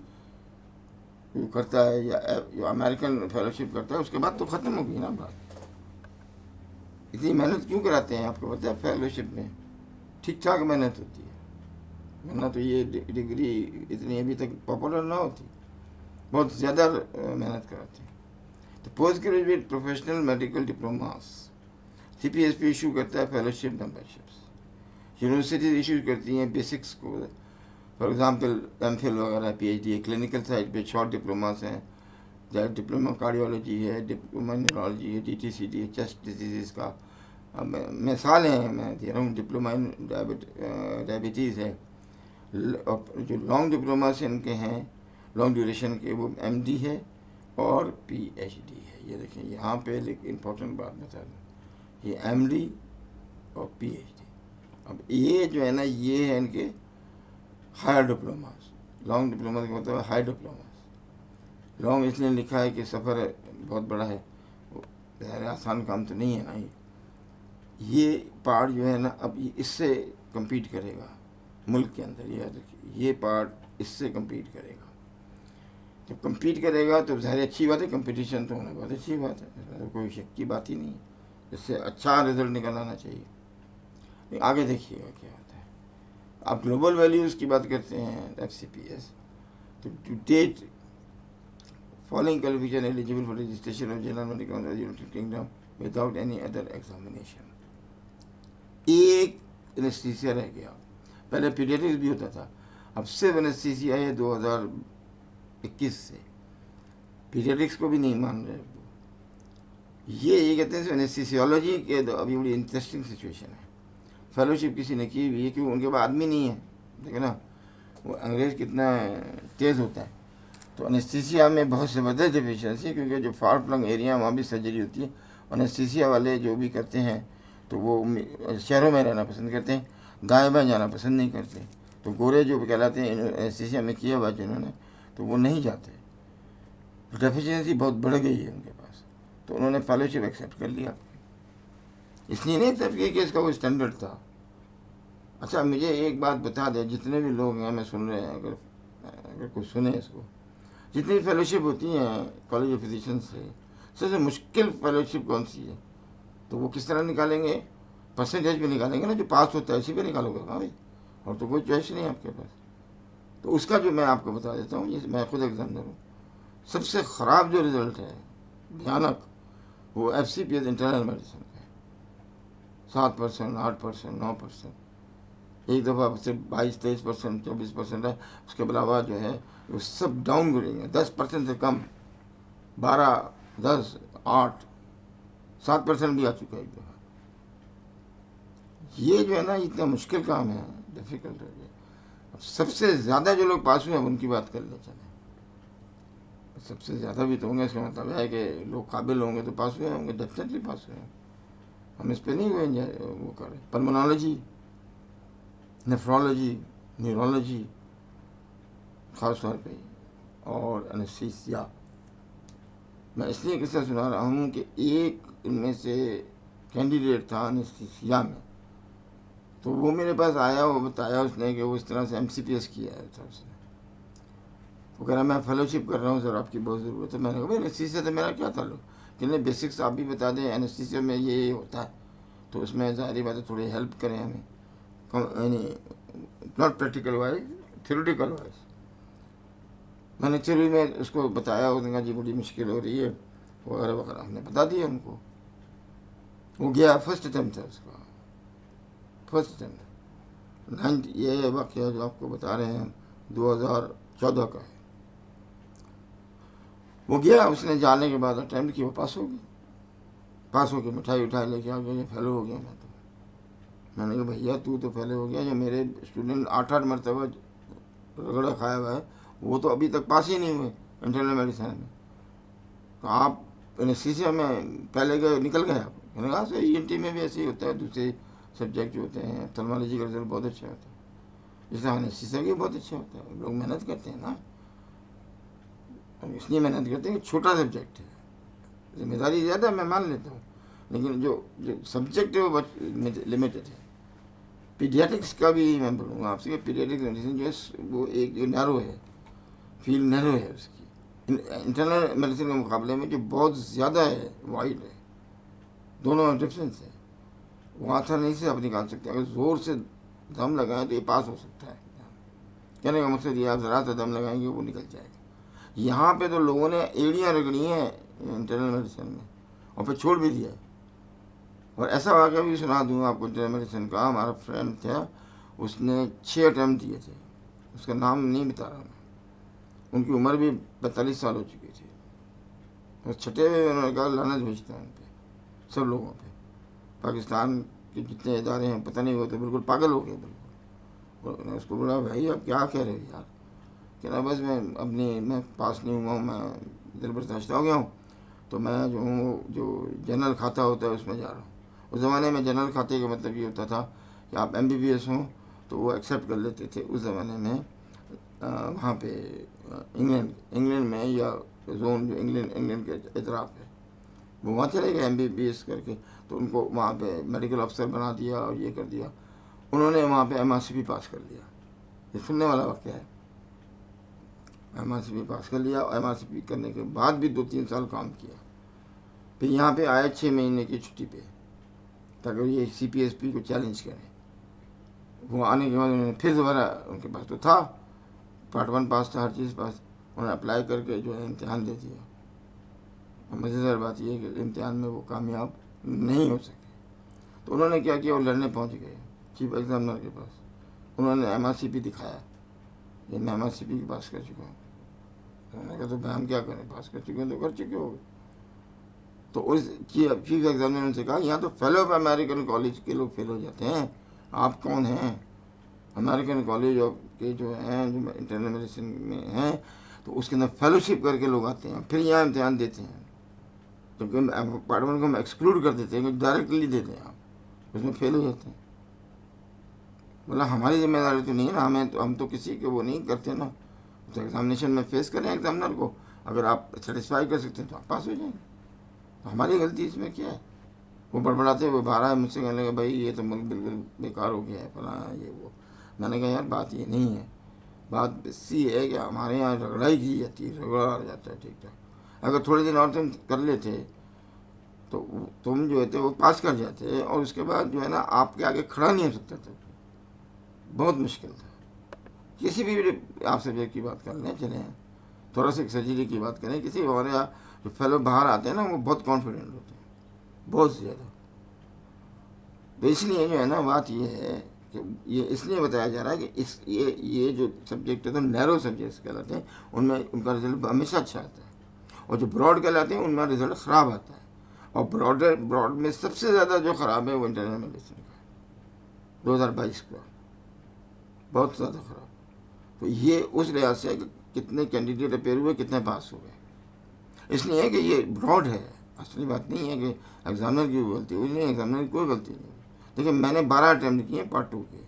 जो करता है या जो अमेरिकन फेलोशिप करता है, उसके बाद तो ख़त्म हो गई ना बात। इतनी मेहनत क्यों कराते हैं आपको पता है? फेलोशिप में ठीक ठाक मेहनत होती है, वरना तो ये डिग्री इतनी अभी तक पॉपुलर ना होती, बहुत ज़्यादा मेहनत कराते हैं। तो post graduate professional medical diplomas CPSP issue करता है फेलोशिप मेंबरशिप्स। यूनिवर्सिटीज इशू करती हैं बेसिक्स को, फॉर एग्जांपल MPhil वगैरह, PhD, क्लिनिकल साइड पे शॉर्ट डिप्लोमास हैं, चाहे डिप्लोमा कार्डियोलॉजी है, डिप्लोमा न्यूरोलॉजी है, DTCD है, चेस्ट डिजीज़ का मिसाल हैं मैं दे रहा हूँ। डिप्लोमा इन डायबिटीज़ है। जो लॉन्ग डिप्लोमास इनके हैं लॉन्ग ड्यूरेशन के, वो MD है और PhD है। ये देखें यहाँ पे एक इम्पोर्टेंट बात बता दूँ, ये MD और PhD। अब ये जो है ना ये है इनके हायर डिप्लोमास। लॉन्ग डिप्लोमा का मतलब हाई डिप्लोमास। लॉन्ग इसलिए लिखा है कि सफ़र बहुत बड़ा है, आसान काम तो नहीं है ना। ये पार्ट जो है ना अब इससे compete करेगा मुल्क के अंदर, याद रखिए, ये पार्ट इससे compete करेगा। जब compete करेगा तो ज़ाहिर अच्छी बात है, कंपटीशन तो होना बहुत अच्छी बात है, इसमें तो कोई शक की बात ही नहीं है। इससे अच्छा रिजल्ट निकल आना चाहिए। आगे देखिएगा क्या होता है। आप ग्लोबल वैल्यूज़ की बात करते हैं FCPS, तो to date following qualification eligible for registration of general medical United Kingdom without any other examination. एक एनेस्थीसिया रह गया, पहले पीडियाट्रिक्स भी होता था, अब सिर्फ एनेस्थीसिया है 2021 से। पीडियाट्रिक्स को भी नहीं मान रहे। ये कहते हैं एनेस्थीसियोलॉजी के अभी बड़ी इंटरेस्टिंग सिचुएशन है। फेलोशिप किसी ने की हुई है क्योंकि उनके पास आदमी नहीं है। देखे ना वो अंग्रेज़ कितना तेज़ होता है। तो एनेस्थीसिया में बहुत ज़बरदस्त डिफिशियंसी है, क्योंकि जो फार फ्लंग एरिया वहाँ भी सर्जरी होती है। एनेस्थीसिया वाले जो भी करते हैं तो वो शहरों में रहना पसंद करते हैं, दाएँ बाएँ जाना पसंद नहीं करते। तो गोरे जो कहलाते हैं एनेस्थीसिया में किया हुआ जिन्होंने, तो वो नहीं जाते। डेफिशिएंसी बहुत बढ़ गई है उनके पास, तो उन्होंने फेलोशिप एक्सेप्ट कर लिया। इसलिए नहीं एक्सेप्ट किया कि इसका वो स्टैंडर्ड था। अच्छा मुझे एक बात बता दें, जितने भी लोग हैं मैं सुन रहे हैं, अगर कोई सुने इसको, जितनी फेलोशिप होती हैं कॉलेज ऑफ फिजिशियन से, सबसे मुश्किल फेलोशिप कौन सी है? तो वो किस तरह निकालेंगे? परसेंटेज पे निकालेंगे ना, जो पास होता है इसी पे निकालोगे ना भाई, और तो कोई चॉइस नहीं है आपके पास। तो उसका जो मैं आपको बता देता हूँ, ये मैं खुद एग्जामिनर हूँ, सबसे ख़राब जो रिज़ल्ट है भयानक, वो FCPS इंटरनल मेडिसिन का है। 7%, 8%, 9%। एक दफ़ा सिर्फ 22-23%, 24% है, उसके अलावा जो है वो सब डाउन ग्रेडिंग है। 10% से कम, 12, 10, 8, 7% भी आ चुका है एक दफ़ा। ये जो है ना इतना मुश्किल काम है, डिफ़िकल्ट हो गया। अब सबसे ज़्यादा जो लोग पास हुए हैं उनकी बात कर ले चले। सबसे ज़्यादा भी तो होंगे, इसका मतलब है कि लोग काबिल होंगे तो पास हुए होंगे, डेफिनेटली पास हुए हैं। हम इस पर नहीं वो करें। पल्मोनोलॉजी, नेफ्रोलॉजी, न्यूरोलॉजी ख़ास तौर पे, और एनेस्थीसिया। मैं इसलिए किस्सा सुना रहा हूँ कि एक इनमें से कैंडिडेट था एनेस्थीसिया में, तो वो मेरे पास आया, वो बताया उसने कि वो इस तरह से MCPS किया है था उसने। वो कह रहा मैं फेलोशिप कर रहा हूँ सर, आपकी बहुत ज़रूरत है। मैंने कहा भाई एनेस्थीसिया से मेरा क्या ताल्लुक, कि नहीं बेसिक्स आप भी बता दें, एनेस्थीसिया में ये होता है, तो उसमें ज़ाहिर बात है थोड़ी हेल्प करें हमें, यानी not practical wise, theoretical wise. मैंने थ्योरी में उसको बताया, उसने कहा जी बड़ी मुश्किल हो रही है वगैरह वगैरह, हमने बता दिया उनको। वो गया, फर्स्ट अटैम्प्ट था उसका, फर्स्ट अटैम्प्ट। ये वाक़या जो आपको बता रहे हैं 2014 का है। वो गया, उसने जाने के बाद अटैम्प्ट किया, वो पास हो गया। पास हो के मिठाई उठाई लेके आ गया, ये फेलो हो गया। मैंने कहा भैया तू तो फेलो हो गया, जो मेरे स्टूडेंट 8-8 मरतबा रगड़ा खाया हुआ है वो तो अभी तक पास ही नहीं हुए इंटरनल मेडिसिन में, तो आप एनेस्थीसिया में पहले गए निकल गए आप। मैंने कहा सर ENT में भी ऐसे ही होता है, दूसरे सब्जेक्ट जो होते हैं, ऑप्थेल्मोलॉजी का रिजल्ट बहुत अच्छा होता है, इसलिए एनेस्थीसिया भी बहुत अच्छा होता है। लोग मेहनत करते हैं ना, इसलिए मेहनत करते हैं कि छोटा सब्जेक्ट है, जिम्मेदारी ज़्यादा मैं मान लेता हूँ, लेकिन जो जो सब्जेक्ट है वो लिमिटेड है। पीडियाट्रिक्स का भी मैं बोलूँगा आपसे कि पीडियाट्रिक्स मेडिसिन जो है वो एक जो नैरो है, फील्ड नैरो है उसकी, इंटरनल मेडिसिन के मुकाबले में जो बहुत ज़्यादा है, वाइड है, दोनों डिफरेंस है। वो आसानी से आप निकाल सकते हैं, अगर ज़ोर से दम लगाएं तो ये पास हो सकता है। कहने का मकसद ये, आप ज़रा सा दम लगाएंगे वो निकल जाएगा। यहाँ पे तो लोगों ने एड़ियाँ रगड़ी हैं इंटरनल मेडिसिन में और फिर छोड़ भी दिया। और ऐसा वाक़या भी सुना दूँ आपको इंटरनल मेडिसिन का। हमारा फ्रेंड था, उसने 6 अटैम्प्ट दिए थे, उसका नाम नहीं बता रहा मैं, उनकी उम्र भी 45 साल हो चुकी थी, और छठे में उन्होंने कहा लानत भेजता है उन पर, सब लोगों पे। पाकिस्तान के जितने इदारे हैं पता नहीं, वो तो बिल्कुल पागल हो गए बिल्कुल। और उसको बोला भाई आप क्या कह रहे हो यार, कहना बस मैं पास नहीं हुआ हूँ, मैं दिल बर्दाश्त हो गया हूँ, तो मैं जो हूँ जो जनरल खाता होता है उसमें जा रहा हूँ। उस ज़माने में जनरल खाते का मतलब ये होता था कि आप MBBS हों तो वो एक्सेप्ट कर लेते थे उस ज़माने में। वहाँ पे इंग्लैंड में, या जोन जो इंग्लैंड के इतराफ़ है, वो वहाँ चले गए MBBS करके, तो उनको वहाँ पे मेडिकल अफसर बना दिया और ये कर दिया। उन्होंने वहाँ पे MRCP पास कर लिया, ये सुनने वाला वाक़या है। MRCP पास कर लिया, और MRCP करने के बाद भी 2-3 साल काम किया। फिर यहाँ पे आए 6 महीने की छुट्टी पे, ताकि ये CPSP को चैलेंज करें। वो आने के बाद उन्होंने फिर दोबारा, उनके पास तो था, पार्ट 1 पास था, हर चीज़ पास, उन्होंने अप्लाई करके जो है इम्तहान दे दिया। और मज़ेदार बात यह है कि इम्तहान में वो कामयाब नहीं हो सके। तो उन्होंने क्या किया, वो लड़ने पहुँच गए चीफ एग्जामिनर के पास। उन्होंने MRCP दिखाया, ये मैं MRCP की पास कर चुका हूँ। उन्होंने कहा तो भाई हम क्या करें, पास कर चुके हैं तो कर चुके हो। तो उस चीफ एग्जामिनर ने उनसे कहा यहाँ तो फेलो ऑफ अमेरिकन कॉलेज के लोग फेल हो जाते हैं, आप कौन हैं? अमेरिकन कॉलेज ऑफ के जो हैं, जो इंटरनल मेडिसिन में हैं, तो उसके अंदर फेलोशिप करके लोग आते हैं, फिर यहाँ इम्तहान देते हैं। क्योंकि पार्ट 1 को हम एक्सक्लूड कर देते हैं, क्योंकि डायरेक्टली देते हैं, आप उसमें फेल हो जाते हैं। बोला हमारी जिम्मेदारी तो नहीं है ना, हम तो किसी के वो नहीं करते ना, तो एग्जामिनेशन में फेस करें एग्जामिनर को, अगर आप सेटिस्फाई कर सकते हैं तो आप पास हो जाएंगे, तो हमारी गलती इसमें क्या है? वो बड़बड़ाते हुए बाहर आए, मुझसे कहने लगे भाई ये तो मुल्क बिल्कुल बेकार हो गया है, फलाना ये वो। मैंने कहा यार बात ये नहीं है, बात इसी है कि हमारे यहाँ रगड़ाई की जाती है, रगड़ा आ जाता है ठीक ठाक। अगर थोड़े दिन और तुम कर लेते तो तुम जो है वो पास कर जाते, और उसके बाद जो है ना आपके आगे खड़ा नहीं हो सकता था, बहुत मुश्किल था। किसी भी आप सब्जेक्ट की बात कर लें, चले थोड़ा सा सर्जरी की बात करें, किसी हमारे यहाँ जो फेलो बाहर आते हैं ना वो बहुत कॉन्फिडेंट होते हैं, बहुत ज़्यादा। तो इसलिए जो है ना बात यह है ये इसलिए बताया जा रहा है कि ये जो सब्जेक्ट है तो नैरो सब्जेक्ट्स कहलाते हैं, उनमें उनका रिजल्ट हमेशा अच्छा आता है, और जो ब्रॉड कहलाते हैं उनमें रिजल्ट ख़राब आता है। और ब्रॉड में सबसे ज़्यादा जो ख़राब है वो इंटरनल मेडिसिन का है, 2022 का बहुत ज़्यादा ख़राब। तो ये उस लिहाज से कितने कैंडिडेट अपेयर हुए, कितने पास हुए, इसलिए है कि ये ब्रॉड है। असली बात नहीं है कि एग्जामिनर की गलती हुई, नहीं, एग्जामिनर की कोई गलती नहीं। देखिए मैंने 12 अटैम्प्ट किए पार्ट 2 के,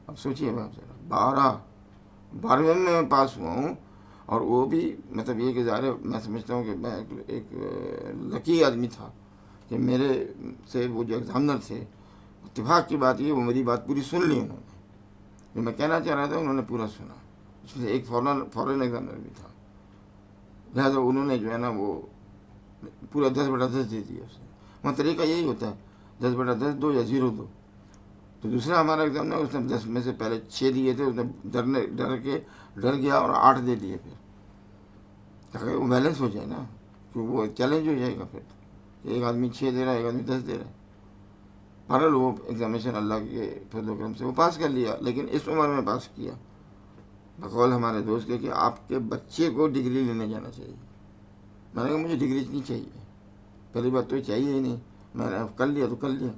अब सोचिए आप जरा, 12वें में मैं पास हुआ हूँ। और वो भी मतलब ये कि ज़ाहिर मैं समझता हूँ कि मैं एक लकी आदमी था कि मेरे से वो जो एग्जामिनर थे, इत्तेफाक की बात ये, वो मेरी बात पूरी सुन ली उन्होंने, जो मैं कहना चाह रहा था उन्होंने पूरा सुना। इसलिए एक फॉरेन एग्जामिनर भी था, लिहाजा उन्होंने जो है ना वो पूरा 10/10 दे दिया उसने। वहाँ तरीका यही होता है, 10/10 दो या 0 दो। तो दूसरा हमारा एग्जाम ना, उसने 10 में से पहले 6 दिए थे, उसने डर गया और 8 दे दिए फिर, ताकि वो बैलेंस हो जाए ना, क्योंकि वो चैलेंज हो जाएगा फिर, एक आदमी 6 दे रहा है, एक आदमी 10 दे रहा है। बहरहाल वो एग्जामिनेशन अल्लाह के फजल करम से वो पास कर लिया, लेकिन इस उम्र में पास किया बकौल हमारे दोस्त के कि आपके बच्चे को डिग्री लेने जाना चाहिए। मैंने कहा मुझे डिग्री नहीं चाहिए, पहली बात तो चाहिए ही नहीं, मैंने कर लिया तो कर लिया,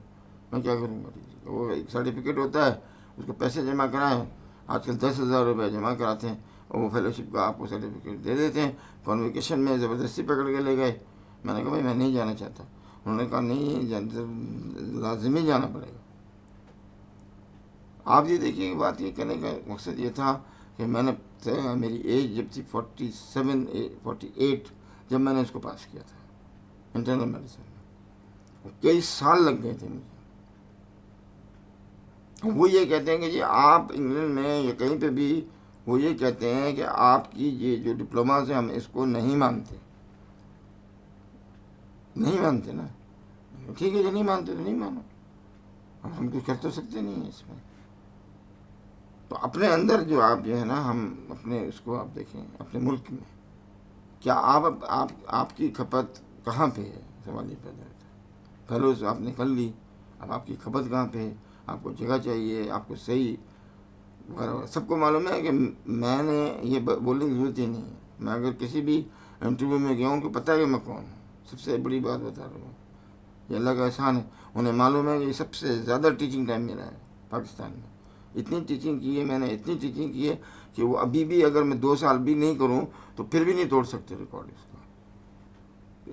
मैं क्या करूँगा डिग्री। वो एक सर्टिफिकेट होता है, उसके पैसे जमा कराएं, आजकल 10,000 रुपये जमा कराते हैं और वो फेलोशिप का आपको सर्टिफिकेट दे देते हैं। कॉन्वोकेशन में ज़बरदस्ती पकड़ के ले गए। मैंने कहा भाई मैं नहीं जाना चाहता। उन्होंने कहा नहीं, लाजमी जाना पड़ेगा। आप ये देखिए, बात ये कहने का मकसद ये था कि मैंने मेरी एज जब थी 48 जब मैंने इसको पास किया था इंटरनल मेडिसिन में, कई साल लग गए थे मुझे। वो ये कहते हैं कि जी आप इंग्लैंड में या कहीं पे भी वो ये कहते हैं कि आपकी ये जो डिप्लोमा से हम इसको नहीं मानते ना। ठीक है, जो नहीं मानते तो नहीं मानो, हम कुछ कर तो सकते नहीं है इसमें। तो अपने अंदर जो आप जो है ना, हम अपने उसको आप देखें अपने मुल्क में, क्या आपकी खपत कहाँ पे है, सवाल ये पैदा होता है। फेलोज आपने कर ली, अब आपकी खपत कहाँ पे है, आपको जगह चाहिए, आपको सही वगैरह। सबको मालूम है कि मैंने ये बोलने की जरूरत ही नहीं है, मैं अगर किसी भी इंटरव्यू में गया हूँ कि पता है कि मैं कौन हूँ। सबसे बड़ी बात बता रहा हूँ, ये अल्लाह का एहसान है, उन्हें मालूम है कि सबसे ज़्यादा टीचिंग टाइम मेरा है पाकिस्तान में। इतनी टीचिंग की है मैंने, इतनी टीचिंग की है कि वो अभी भी अगर मैं 2 साल भी नहीं करूँ तो फिर भी नहीं तोड़ सकते रिकॉर्ड इसका।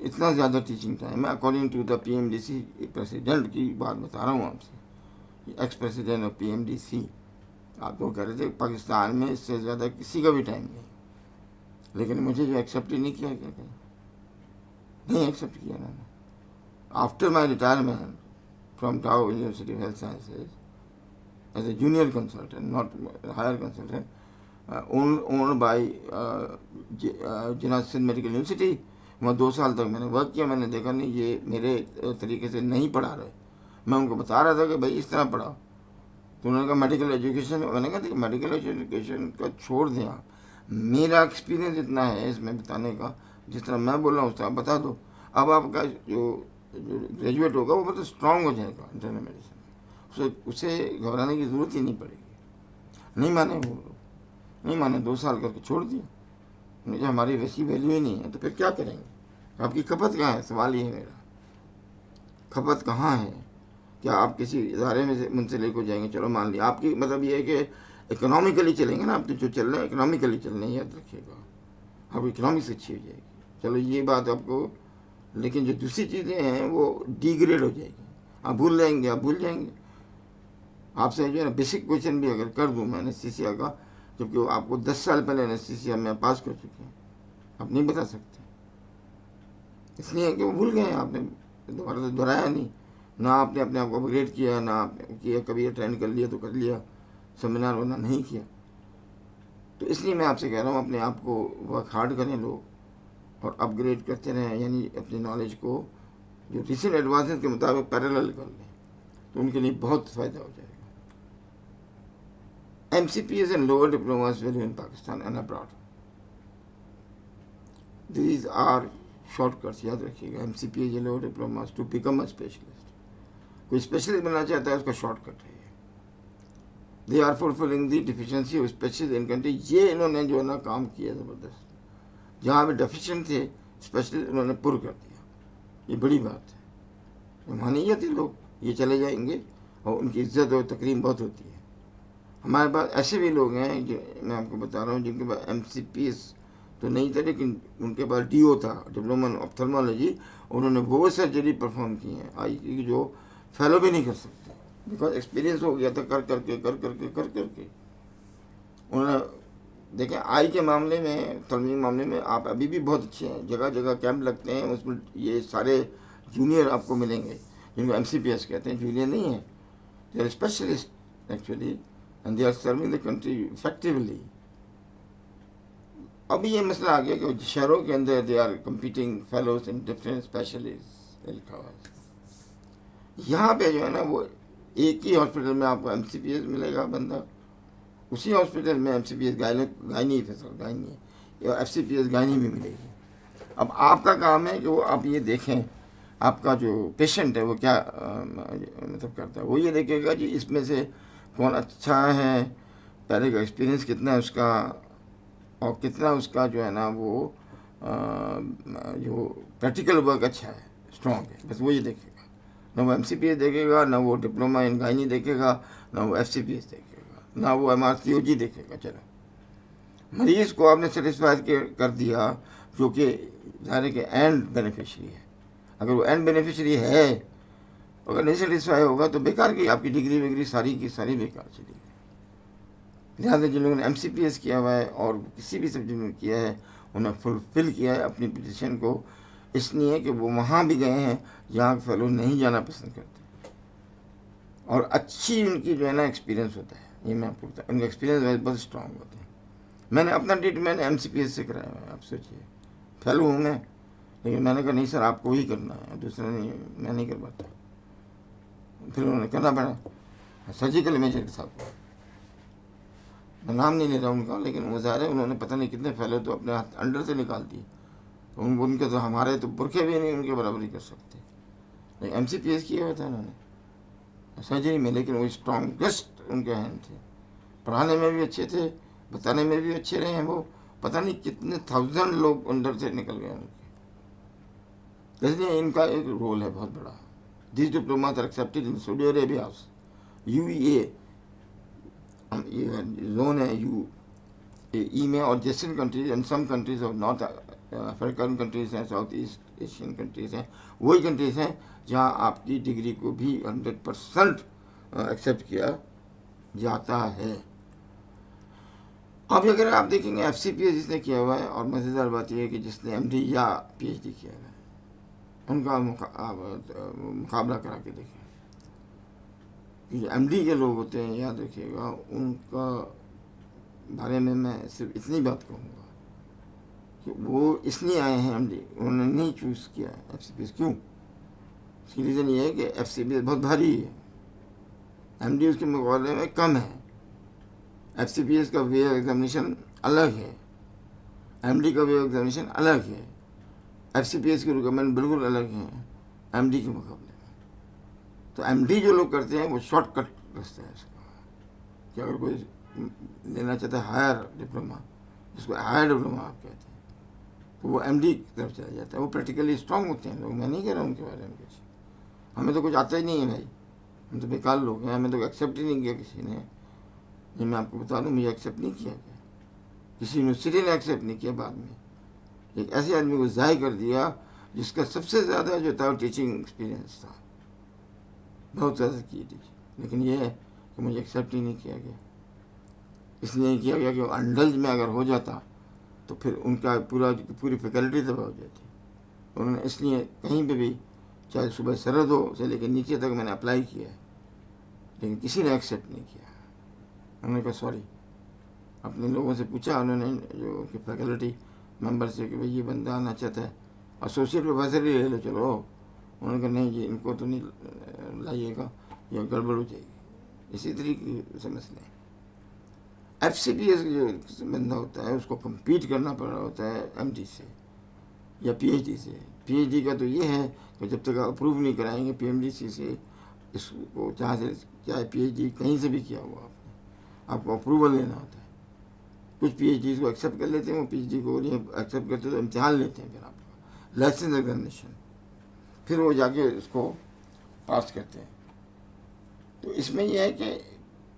इतना ज़्यादा टीचिंग टाइम है according to the PMDC president की बात बता रहा हूँ आपसे, एक्स प्रेसिडेंट ऑफ PMDC। आप तो कह रहे थे पाकिस्तान में इससे ज़्यादा किसी का भी टाइम नहीं, लेकिन मुझे जो एक्सेप्ट ही नहीं किया गया, कहीं नहीं एक्सेप्ट किया ना। After my retirement from Dow university of health sciences as a junior consultant, not higher consultant, owned by Jinnah Sindh medical university. वहाँ 2 साल तक मैंने वर्क किया। मैंने देखा नहीं ये मेरे तरीके से नहीं पढ़ा रहे। मैं उनको बता रहा था कि भाई इस तरह पढ़ाओ, तो उन्होंने कहा मेडिकल एजुकेशन। मैंने कहा देखिए मेडिकल एजुकेशन का छोड़ दें आप, मेरा एक्सपीरियंस इतना है इसमें बताने का, जिस तरह मैं बोल रहा हूँ उस तरह बता दो। अब आपका जो ग्रेजुएट होगा वो मतलब स्ट्रांग हो जाएगा इंटरनल मेडिसिन, उसे घबराने की ज़रूरत ही नहीं पड़ेगी। नहीं माने वो लोग, नहीं माने, 2 साल करके छोड़ दिया। मुझे हमारी वैसी वैल्यू ही नहीं है तो फिर क्या करेंगे। आपकी खपत कहाँ है, सवाल ये है मेरा, खपत कहाँ है। क्या आप किसी इदारे में से मुंसलिक हो जाएंगे, चलो मान लिया आपकी मतलब ये है कि इकोनॉमिकली चलेंगे ना, आप तो जो चल रहे हैं इकोनॉमिकली चल रहे हैं, याद रखिएगा आपकी इकोनॉमिक्स अच्छी हो जाएगी, चलो ये बात आपको। लेकिन जो दूसरी चीज़ें हैं वो डिग्रेड हो जाएगी, आप भूल जाएंगे, आप भूल जाएंगे। आपसे जो है ना बेसिक क्वेश्चन भी अगर कर दूँ मैं एनेस्थीसिया का, जबकि वो आपको 10 साल पहले एनेस्थीसिया में पास कर चुके हैं, आप नहीं बता सकते। इसलिए कि वो भूल गए, आपने दोबारा तो दोहराया नहीं, ना आपने अपने आप को अपग्रेड किया, ना आपने किया कभी अटेंड कर लिया तो कर लिया सेमिनार, वरना नहीं किया। तो इसलिए मैं आपसे कह रहा हूँ अपने आप को वर्क हार्ड करें लोग और अपग्रेड करते रहें, यानी अपनी नॉलेज को जो रिसेंट एडवांसेस के मुताबिक पैरेलल कर लें, तो उनके लिए बहुत फ़ायदा हो जाएगा। MCPs and lower diplomas value in Pakistan and abroad. These are shortcuts, याद रखिएगा। MCPs या lower diplomas to become a specialist, कोई स्पेशलिस्ट बनना चाहता है उसका शॉर्टकट है ये। They are fulfilling the deficiency of specialist in country. ये इन्होंने जो है ना काम किया ज़बरदस्त, जहाँ पे डेफिशिएंट थे स्पेशलिस्ट उन्होंने पुर कर दिया। ये बड़ी बात है। मानीय थे लोग, ये चले जाएंगे और उनकी इज्जत और तकरीम बहुत होती है। हमारे पास ऐसे भी लोग हैं जो मैं आपको बता रहा हूँ जिनके पास MCPS तो नहीं था, लेकिन उनके पास DO था, डिप्लोमा इन ऑप्थेल्मोलॉजी। उन्होंने वो सर्जरी परफॉर्म की है आई की जो फेलो भी नहीं कर सकते, बिकॉज एक्सपीरियंस हो गया था कर करके। उन्होंने देखें आई के मामले में, ऑप्थेल्मिक मामले में आप अभी भी बहुत अच्छे हैं। जगह जगह कैंप लगते हैं, उसमें ये सारे जूनियर आपको मिलेंगे जिनको MCPS कहते हैं। जूनियर नहीं है, they are specialist actually and they are serving the country effectively. अभी ये मसला आ गया कि शहरों के अंदर they are competing fellows in different specialist. यहाँ पे जो है ना वो एक ही हॉस्पिटल में आपको MCPS मिलेगा बंदा, उसी हॉस्पिटल में MCPS गायनी है या FCPS गायनी भी मिलेगी। अब आपका काम है कि वो आप ये देखें आपका जो पेशेंट है वो क्या मतलब करता है। वो ये देखेगा कि इसमें से कौन अच्छा है, पहले का एक्सपीरियंस कितना है उसका, और कितना उसका जो है ना वो जो प्रैक्टिकल वर्क अच्छा है, स्ट्रॉन्ग है। बस वो ये देखेगा, ना वो MCPS देखेगा, ना वो डिप्लोमा इन गायनी देखेगा, ना वो FCPS देखेगा, ना वो MRCOG देखेगा। चलो मरीज़ को आपने सेटिस्फाइड कर दिया, जो कि ज़ाहिर के एंड बेनिफिशरी है। अगर वो एंड बेनिफिशरी है, अगर नहीं सेटिस्फाई होगा तो बेकार की आपकी डिग्री विग्री सारी की सारी बेकार चली गई। लिहाजा जिन लोगों ने MCPS किया हुआ है और किसी भी सब्जेक्ट में किया है, उन्हें फुलफिल किया है अपनी पोजीशन को, इसलिए कि वो वहाँ भी गए हैं जहाँ फेलो नहीं जाना पसंद करते, और अच्छी उनकी जो है ना एक्सपीरियंस होता है। ये मैं आपको बताऊँ, उनका एक्सपीरियंस बहुत स्ट्रॉन्ग होता है। मैंने अपना ट्रीटमेंट MCPS से कराया हुआ है। आप सोचिए, फेलो हूँ मैं, लेकिन मैंने कहा नहीं सर आपको ही करना है, दूसरा नहीं, मैं नहीं कर पाता। फिर उन्होंने करना पड़ा सर्जिकल इमेजिंग के साथ। मैं नाम नहीं ले रहा उनका, लेकिन वो ज़ाहिर है उन्होंने पता नहीं कितने फेलो तो अपने हाथ अंडर से निकाल दिए। तो उनके तो हमारे तो बुरखे भी नहीं उनके बराबरी कर सकते। लेकिन MCPS किया हुआ था उन्होंने सर्जरी में, लेकिन वो स्ट्रॉन्गेस्ट उनके हैंड थे। पढ़ाने में भी अच्छे थे, बताने में भी अच्छे रहे हैं। वो पता नहीं कितने 1000 लोग अंदर से निकल गए उनके। इसलिए इनका एक रोल है बहुत बड़ा। This diploma are accepted in Saudi Arabia, UAE zone है, UAE में, और western countries and some countries of North African countries हैं, साउथ ईस्ट एशियन कंट्रीज हैं। वही कंट्रीज हैं जहाँ आपकी डिग्री को भी 100% एक्सेप्ट किया जाता है। अब अगर आप देखेंगे FCPS जिसने किया हुआ है, और मज़ेदार बात यह है कि जिसने MD या PhD किया हुआ है, उनका मुकाबला करा के देखें। जो MD के लोग होते हैं, याद रखिएगा, उनका बारे में मैं सिर्फ इतनी बात कहूँगा कि वो इसलिए आए हैं MD, उन्होंने नहीं चूज़ किया FCPS। क्यों? इसकी रीज़न ये है कि FCPS बहुत भारी है, MD उसके मुकाबले में कम है। FCPS का वे ऑफ एग्जामिनेशन अलग है, MD का वे ऑफ एग्जामिनेशन अलग है। FCPS के रिक्वायरमेंट बिल्कुल अलग हैं MD के मुकाबले में। तो MD जो लोग करते हैं वो शॉर्टकट रास्ता है इसका, कि अगर कोई लेना चाहता है हायर डिप्लोमा, जिसको हायर डिप्लोमा आप कहते हैं, तो वो MD की तरफ चला जाता है। वो प्रैक्टिकली स्ट्रांग होते हैं लोग, मैं नहीं कह रहा हूँ उनके बारे में कुछ। हमें तो कुछ आता ही नहीं है भाई, हम तो बेकार लोग हैं, हमें तो एक्सेप्ट ही नहीं किया किसी ने। ये मैं आपको बता दूँ, मुझे एक्सेप्ट नहीं किया गया, किसी यूनिवर्सिटी ने एक्सेप्ट नहीं किया। बाद में एक ऐसे आदमी को ज़ाहिर कर दिया जिसका सबसे ज़्यादा जो था टीचिंग एक्सपीरियंस था, बहुत ज़्यादा की थी, लेकिन ये है कि मुझे एक्सेप्ट ही नहीं किया गया। इसलिए नहीं किया गया कि अंडल्ज में अगर हो जाता तो फिर उनका पूरी फैकल्टी तबाह हो जाती। उन्होंने इसलिए कहीं पे भी, चाहे सुबह सरहद हो से लेकर नीचे तक, मैंने अप्लाई किया है, लेकिन किसी ने एक्सेप्ट नहीं किया। उन्होंने कहा सॉरी। अपने लोगों से पूछा उन्होंने, जो कि फैकल्टी मेंबर से, कि भाई ये बंदा आना चाहता है, एसोसिएट प्रोफेसर ही ले लो चलो। उन्होंने कहा नहीं जी, इनको तो नहीं लाइएगा, या गड़बड़ हो जाएगी। इसी तरीके से मसले हैं। FCPS जो बंदा होता है उसको कम्पीट करना पड़ रहा होता है MD से या PhD से। PhD का तो ये है कि जब तक अप्रूव नहीं कराएंगे PMDC से, इसको चाहे PhD कहीं से भी किया हुआ आपने, आपको अप्रूवल लेना होता है। कुछ पीएचडी को एक्सेप्ट कर लेते हैं, वो पीएचडी को नहीं एक्सेप्ट करते तो इम्तिहान लेते हैं, फिर आपका लाइसेंस एग्जामिनेशन, फिर वो जाके उसको पास करते हैं। तो इसमें यह है कि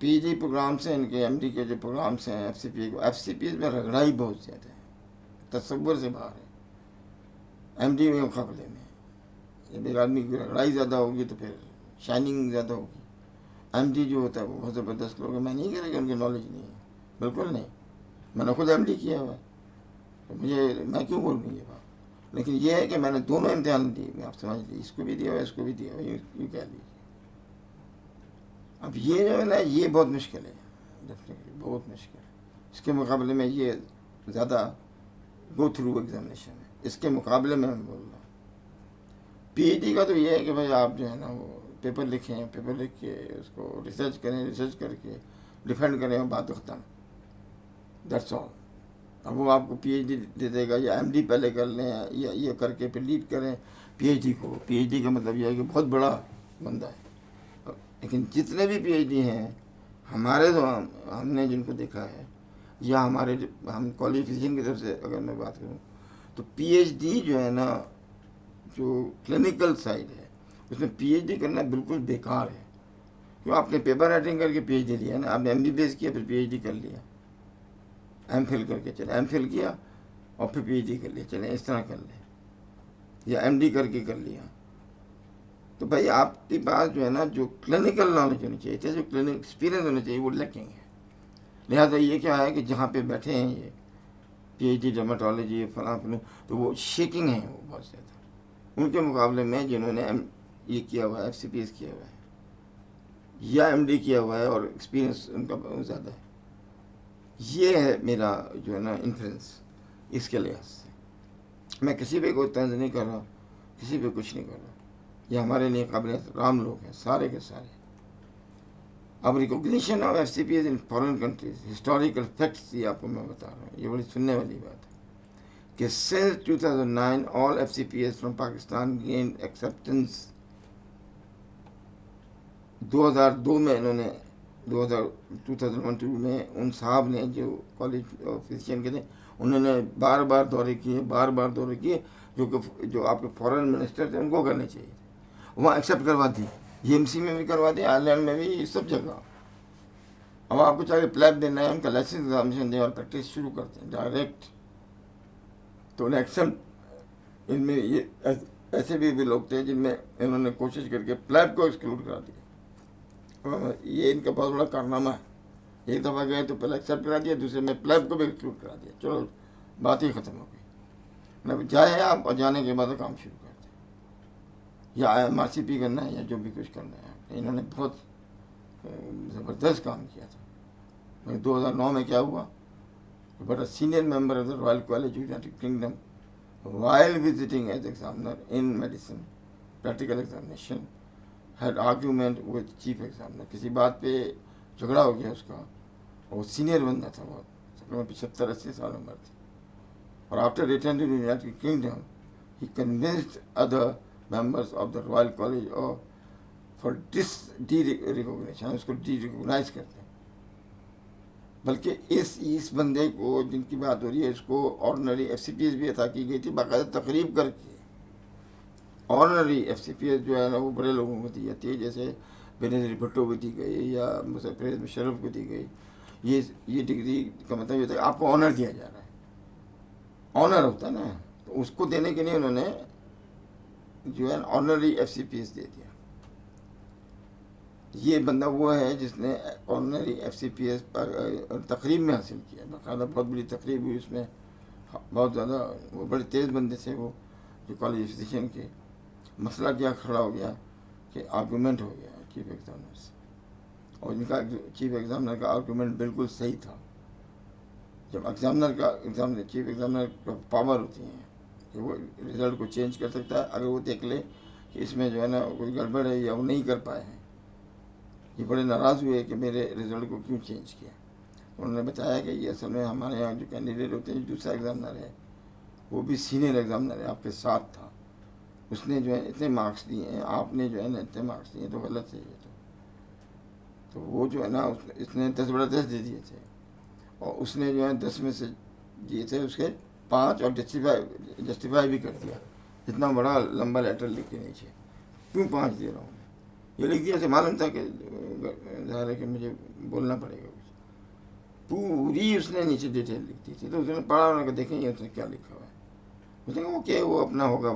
पीएचडी प्रोग्राम्स हैं इनके, एमडी के जो प्रोग्राम्स हैं एफसीपीएस में रगड़ाई बहुत ज़्यादा है, तसव्वुर से बाहर है एमडी में मुकाबले में। जब एक आदमी की रगड़ाई ज़्यादा होगी तो फिर शाइनिंग ज़्यादा होगी। एमडी जो होता है वो बहुत ज़बरदस्त लोग हैं, मैं नहीं कह रहा कि उनकी नॉलेज नहीं है, बिल्कुल नहीं, मैंने खुद एमडी किया हुआ है, तो मैं क्यों बोलूँ ये बात। लेकिन ये है कि मैंने दोनों इम्तिहान दिए, मैं आप समझ लीजिए, इसको भी दिया हुआ इसको भी दिया हुआ, यूँ कह लीजिए। अब ये जो है ना, ये बहुत मुश्किल है, डेफिनेटली बहुत मुश्किल है। इसके मुकाबले में ये ज़्यादा गो थ्रू एग्जामिनेशन है, इसके मुकाबले में मैं बोल रहा हूँ। पीएचडी का तो ये है कि भाई आप जो है ना वो पेपर लिखें, पेपर लिख के उसको रिसर्च करें, रिसर्च करके डिफेंड करें और बात ख़त्म, दैट्स ऑल। अब वो आपको पीएचडी दे देगा या एमडी पहले कर लें या ये करके फिर लीड करें पीएचडी को। पीएचडी का मतलब यह है कि बहुत बड़ा बंदा है। लेकिन जितने भी पीएचडी हैं हमारे, तो हमने जिनको देखा है या हमारे हम क्वालिफिकेशन की तरफ से अगर मैं बात करूँ तो पीएचडी जो है ना, जो क्लिनिकल साइड है उसमें पीएचडी करना बिल्कुल बेकार है। क्यों, आपने पेपर राइटिंग करके पीएचडी लिया ना, आपने एमबीबीएस किया फिर पीएचडी कर लिया, एमफिल करके चले, एमफिल किया और फिर पीएचडी कर लिया, चले इस तरह कर ले, या एमडी करके कर लिया। तो भाई आपके पास जो है ना जो क्लिनिकल नॉलेज होनी चाहिए, जो क्लिनिक एक्सपीरियंस होना चाहिए, वो लैकिंग है। लिहाजा ये क्या है कि जहाँ पे बैठे हैं ये पीएचडी डर्मेटोलॉजी फलां फलूँ, तो वो शेकिंग है वो बहुत ज़्यादा उनके मुकाबले में जिन्होंने ये किया हुआ है, एफसीपीएस किया हुआ है या एमडी किया हुआ है और एक्सपीरियंस उनका बहुत ज़्यादा है। ये है मेरा जो है ना इन्फ्लुएंस इसके लिहाज से। मैं किसी पे कोई तंज नहीं कर रहा, किसी पे कुछ नहीं कर रहा, ये हमारे लिए काबिल एहतराम लोग हैं सारे के सारे। अब recognition of FCPS in foreign countries, historical facts ये आपको मैं बता रहा हूँ, ये बड़ी सुनने वाली बात है कि since 2009 all FCPS from Pakistan gain acceptance. 2002 में इन्होंने 2001 में उन साहब ने जो कॉलेज फिजिशियन के थे उन्होंने बार बार दौरे किए, जो आपके फॉरेन मिनिस्टर थे उनको करने चाहिए, वहाँ एक्सेप्ट करवा दी, जीएमसी में भी करवा दी, आयरलैंड में भी, सब जगह। अब आपको चाहे प्लैब देना है, उनका लाइसेंस एग्जामिनेशन दें और प्रैक्टिस शुरू करते हैं डायरेक्ट, तो उन्हें एक्सेप्ट। इनमें ये ऐसे भी लोग थे जिनमें इन्होंने कोशिश करके प्लैब को एक्सक्लूड करा दिया। ये इनका बहुत बड़ा कारनामा है। एक दफ़ा गए तो पहले एक्सेप्ट करा दिया, दूसरे में प्लैब को भी एक्सक्लूड करा दिया, चलो बात ही ख़त्म हो गई। मतलब जाए आप और जाने के बाद काम शुरू करते हैं, या एमआरसीपी करना है या जो भी कुछ करना है। इन्होंने बहुत ज़बरदस्त काम किया था। 2009 में क्या हुआ, but a senior member of the royal college United kingdom while visiting as examiner in medicine practical examination had argument with chief examiner। किसी बात पे झगड़ा हो गया उसका, और सीनियर बंदा था बहुत, तकरीबन 75-80 साल उम्र थी, और after return to United Kingdom he convinced other members of the royal college और फॉर डी रिकॉग्निशन, उसको डी रिकॉग्नाइज करते हैं। बल्कि इस बंदे को जिनकी बात हो रही है, इसको ऑर्डनरी एफसीपीएस भी अता की गई थी बाकायदा तकरीब करके। ऑर्डनरी एफसीपीएस जो है ना वो बड़े लोगों को दी जाती है, जैसे बेनज़ीर भुट्टो को दी गई या मुज़फ़्फ़र मुशर्रफ को दी गई। ये डिग्री का मतलब ये था कि आपको ऑनर दिया जा रहा है, ऑनर होता है ना, तो उसको देने के लिए उन्होंने जो है ऑर्डनरी एफसीपीएस दे दिया। ये बंदा वो है जिसने ऑर्डनरी एफसीपीएस तकरीब में हासिल किया, बाकायदा बहुत बड़ी तकरीब हुई उसमें, बहुत ज़्यादा, वो बड़े तेज़ बंदे थे वो जो कॉलेज फिजिशियन के। मसला क्या खड़ा हो गया कि आर्गूमेंट हो गया चीफ एग्जामिनर से, और इनका चीफ एग्जामिनर का आर्गूमेंट बिल्कुल सही था। जब चीफ एग्जामिनर का पावर होती है कि वो रिज़ल्ट को चेंज कर सकता है, अगर वो देख ले कि इसमें जो है ना कोई गड़बड़ है या वो नहीं कर पाए हैं। ये बड़े नाराज़ हुए कि मेरे रिज़ल्ट को क्यों चेंज किया। उन्होंने बताया कि ये असल में हमारे यहाँ जो कैंडिडेट होते हैं, दूसरा एग्जामिनर है, वो भी सीनियर एग्जामिनर है, आपके साथ था, उसने जो है इतने मार्क्स दिए हैं, आपने जो है ना इतने मार्क्स दिए, तो गलत है ये। तो वो जो है ना इसने 10 बड़ा 10 दे दिए थे, और उसने जो है 10 में से दिए थे उसके 5, और जस्टिफाई भी कर दिया, इतना बड़ा लंबा लेटर लिख के नीचे, क्यों 5 दे रहा हूँ मैं, ये लिख दिया से मालूम था कि ज़ाहिर है कि मुझे बोलना पड़ेगा कुछ। पूरी उसने नीचे डिटेल लिख दी थी, तो उसने पढ़ा, उन्होंने देखें ये उसने क्या लिखा हुआ है, उसने कहा ओके वो अपना होगा,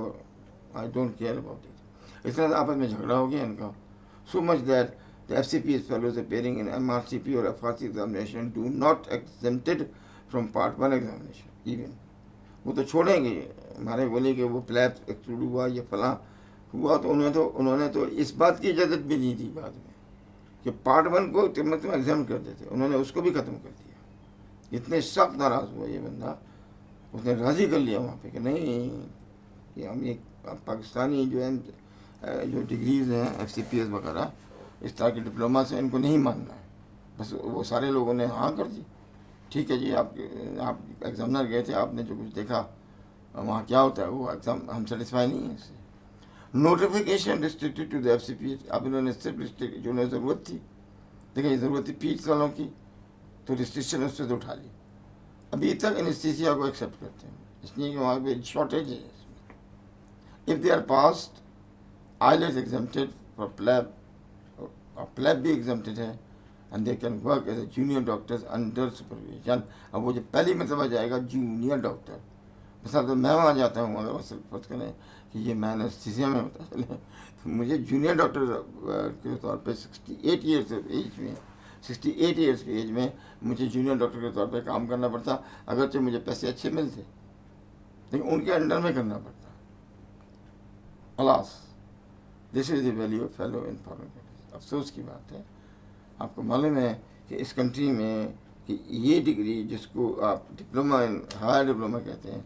I don't care about it. इस तरह से आपस में झगड़ा हो गया इनका, so much that the FCPS fellows appearing in MRCP or FRC examination do not exempted from part 1 examination even। वो तो छोड़ेंगे, हमारे बोले कि वो प्लैब एक्सक्लूड हुआ या फलां हुआ, तो उन्होंने तो इस बात की इजाज़त भी नहीं दी बाद में कि पार्ट 1 को मतलब एग्जाम कर देते, उन्होंने उसको भी ख़त्म कर दिया। इतने सख्त नाराज़ हुआ ये बंदा, उसने राज़ी कर लिया वहाँ पे कि नहीं कि हम ये पाकिस्तानी जो है जो डिग्रीज़ हैं FCPS वगैरह इस तरह के डिप्लोमा से इनको नहीं मानना है। बस वो सारे लोगों ने हाँ कर दी, ठीक है जी, आप एग्जामिनर गए थे, आपने जो कुछ देखा वहाँ क्या होता है वो एग्ज़ाम हम सेटिस्फाई नहीं है इससे। Notification restricted to the FCPS, अब इन्होंने सिर्फ रिस्ट्रिक्ट जो उन्हें ज़रूरत थी, देखिए ज़रूरत थी 20 सालों की, तो रिस्ट्रिक्शन उससे तो उठा ली। अभी तक एनेस्थीसिया को एक्सेप्ट करते हैं, इसलिए कि वहाँ पे शॉर्टेज है इसमें। If they are passed IELTS exempted for pleb, और प्लेब भी एग्जाम्प्टेड है, and they can work as a junior doctors under supervision. अब वो जो पहली मतलब जाएगा जूनियर डॉक्टर, मिसाल तो मैं वहाँ जाता हूँ, अगर वैसे फर्ज करें कि ये मैं एनेस्थीसिया में होता चले, तो मुझे जूनियर डॉक्टर के तौर पे 68 ईयर्स एज में 68 ईयर्स की एज में मुझे जूनियर डॉक्टर के तौर पे काम करना पड़ता, अगरचे मुझे पैसे अच्छे मिलते, लेकिन उनके अंडर में करना पड़ता। Alas, this is the value of fellow in foreign countries. अफसोस की बात है, आपको मालूम है कि इस कंट्री में कि ये डिग्री जिसको आप डिप्लोमा इन हायर डिप्लोमा कहते हैं,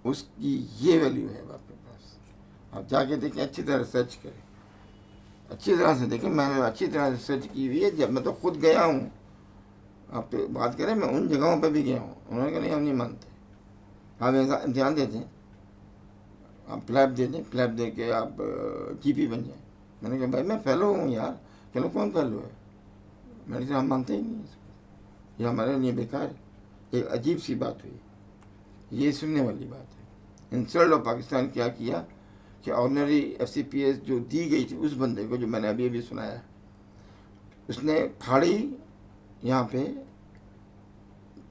उसकी ये वैल्यू है आपके पास। आप जाके देखें, अच्छी तरह सर्च करें, अच्छी तरह से देखें, मैंने अच्छी तरह से सर्च की हुई है, जब मैं तो खुद गया हूँ। आप तो बात करें, मैं उन जगहों पर भी गया हूँ, उन्होंने कहा नहीं हम नहीं मानते, आप ऐसा ध्यान देते हैं, आप प्लैब दे दें, प्लैब दे के आप GP बन जाए। मैंने कहा भाई मैं फेलो हूँ यार, चलो कौन फेलो है, मैंने कहा हम मानते ही नहीं इसको, ये हमारे लिए बेकार है। एक अजीब सी बात हुई, ये सुनने वाली बात है। इंसल्ट ऑफ पाकिस्तान क्या किया कि ऑर्डिनरी FCPS जो दी गई थी उस बंदे को, जो मैंने अभी अभी सुनाया, उसने फाड़ी यहाँ पे